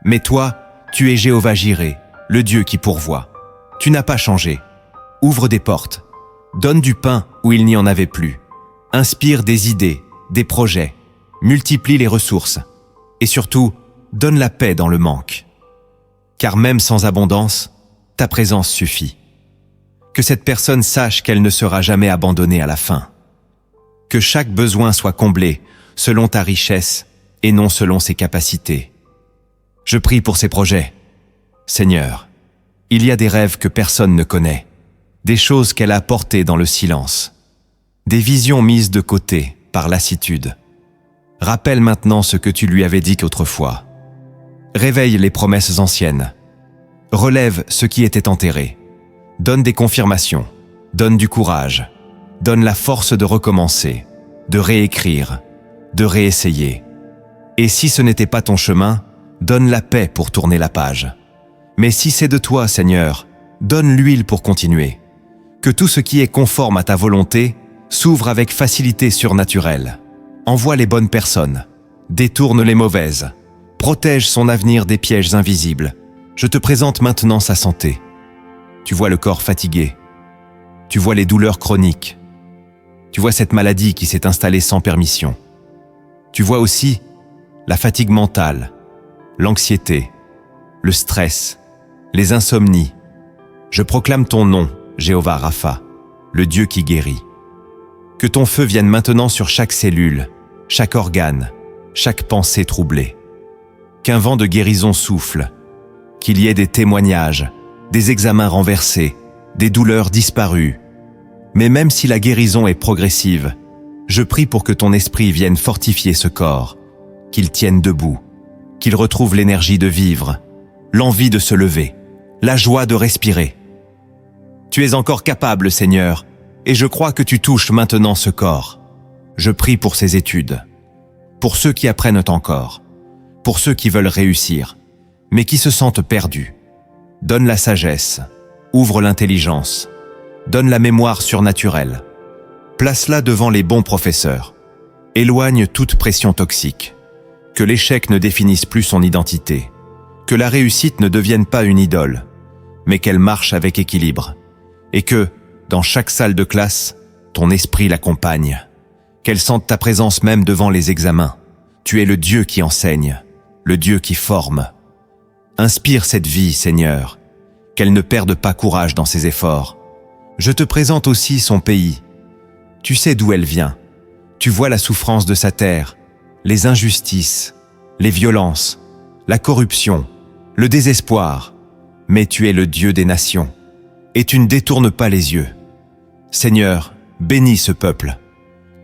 Mais toi, tu es Jéhovah Jireh, le Dieu qui pourvoit. Tu n'as pas changé. Ouvre des portes. Donne du pain où il n'y en avait plus. Inspire des idées, des projets. Multiplie les ressources. Et surtout, donne la paix dans le manque. Car même sans abondance, ta présence suffit. Que cette personne sache qu'elle ne sera jamais abandonnée à la fin. Que chaque besoin soit comblé selon ta richesse et non selon ses capacités. Je prie pour ces projets. Seigneur, il y a des rêves que personne ne connaît, des choses qu'elle a portées dans le silence, des visions mises de côté par lassitude. Rappelle maintenant ce que tu lui avais dit autrefois. Réveille les promesses anciennes. Relève ce qui était enterré. Donne des confirmations. Donne du courage. Donne la force de recommencer, de réécrire, de réessayer. Et si ce n'était pas ton chemin, donne la paix pour tourner la page. Mais si c'est de toi, Seigneur, donne l'huile pour continuer. Que tout ce qui est conforme à ta volonté s'ouvre avec facilité surnaturelle. Envoie les bonnes personnes, détourne les mauvaises, protège son avenir des pièges invisibles. Je te présente maintenant sa santé. Tu vois le corps fatigué, tu vois les douleurs chroniques, tu vois cette maladie qui s'est installée sans permission. Tu vois aussi la fatigue mentale, l'anxiété, le stress, les insomnies. Je proclame ton nom, Jéhovah Rapha, le Dieu qui guérit. Que ton feu vienne maintenant sur chaque cellule, chaque organe, chaque pensée troublée. Qu'un vent de guérison souffle, qu'il y ait des témoignages, des examens renversés, des douleurs disparues. Mais même si la guérison est progressive, je prie pour que ton esprit vienne fortifier ce corps, qu'il tienne debout, qu'il retrouve l'énergie de vivre, l'envie de se lever, la joie de respirer. Tu es encore capable, Seigneur, et je crois que tu touches maintenant ce corps. Je prie pour ses études, pour ceux qui apprennent encore, pour ceux qui veulent réussir, mais qui se sentent perdus. Donne la sagesse, ouvre l'intelligence, donne la mémoire surnaturelle. Place-la devant les bons professeurs. Éloigne toute pression toxique. Que l'échec ne définisse plus son identité. Que la réussite ne devienne pas une idole, mais qu'elle marche avec équilibre. Et que, dans chaque salle de classe, ton esprit l'accompagne. Qu'elle sente ta présence même devant les examens. Tu es le Dieu qui enseigne, le Dieu qui forme. Inspire cette vie, Seigneur, qu'elle ne perde pas courage dans ses efforts. Je te présente aussi son pays. Tu sais d'où elle vient. Tu vois la souffrance de sa terre, les injustices, les violences, la corruption, le désespoir. Mais tu es le Dieu des nations, et tu ne détournes pas les yeux. Seigneur, bénis ce peuple.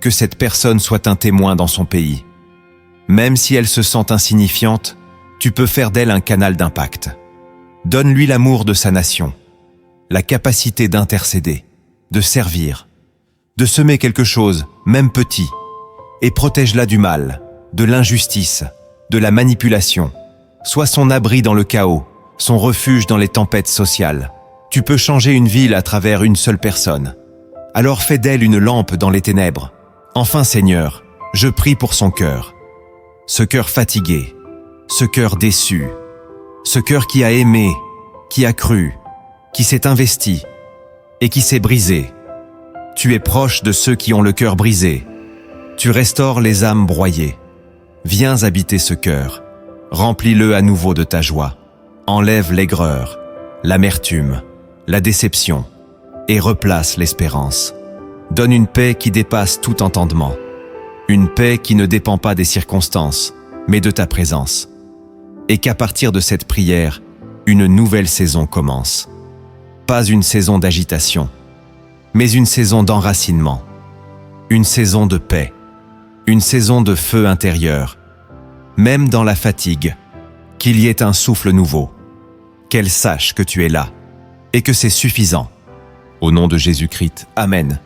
Que cette personne soit un témoin dans son pays. Même si elle se sent insignifiante, tu peux faire d'elle un canal d'impact. Donne-lui l'amour de sa nation, la capacité d'intercéder, de servir, de semer quelque chose, même petit, et protège-la du mal, de l'injustice, de la manipulation. Sois son abri dans le chaos, son refuge dans les tempêtes sociales. Tu peux changer une ville à travers une seule personne. Alors fais d'elle une lampe dans les ténèbres. Enfin, Seigneur, je prie pour son cœur. Ce cœur fatigué, ce cœur déçu, ce cœur qui a aimé, qui a cru, qui s'est investi et qui s'est brisé. Tu es proche de ceux qui ont le cœur brisé. Tu restaures les âmes broyées. Viens habiter ce cœur. Remplis-le à nouveau de ta joie. Enlève l'aigreur, l'amertume, la déception et replace l'espérance. Donne une paix qui dépasse tout entendement. Une paix qui ne dépend pas des circonstances, mais de ta présence. Et qu'à partir de cette prière, une nouvelle saison commence. Pas une saison d'agitation, mais une saison d'enracinement. Une saison de paix. Une saison de feu intérieur. Même dans la fatigue, qu'il y ait un souffle nouveau. Qu'elle sache que tu es là et que c'est suffisant. Au nom de Jésus-Christ, Amen.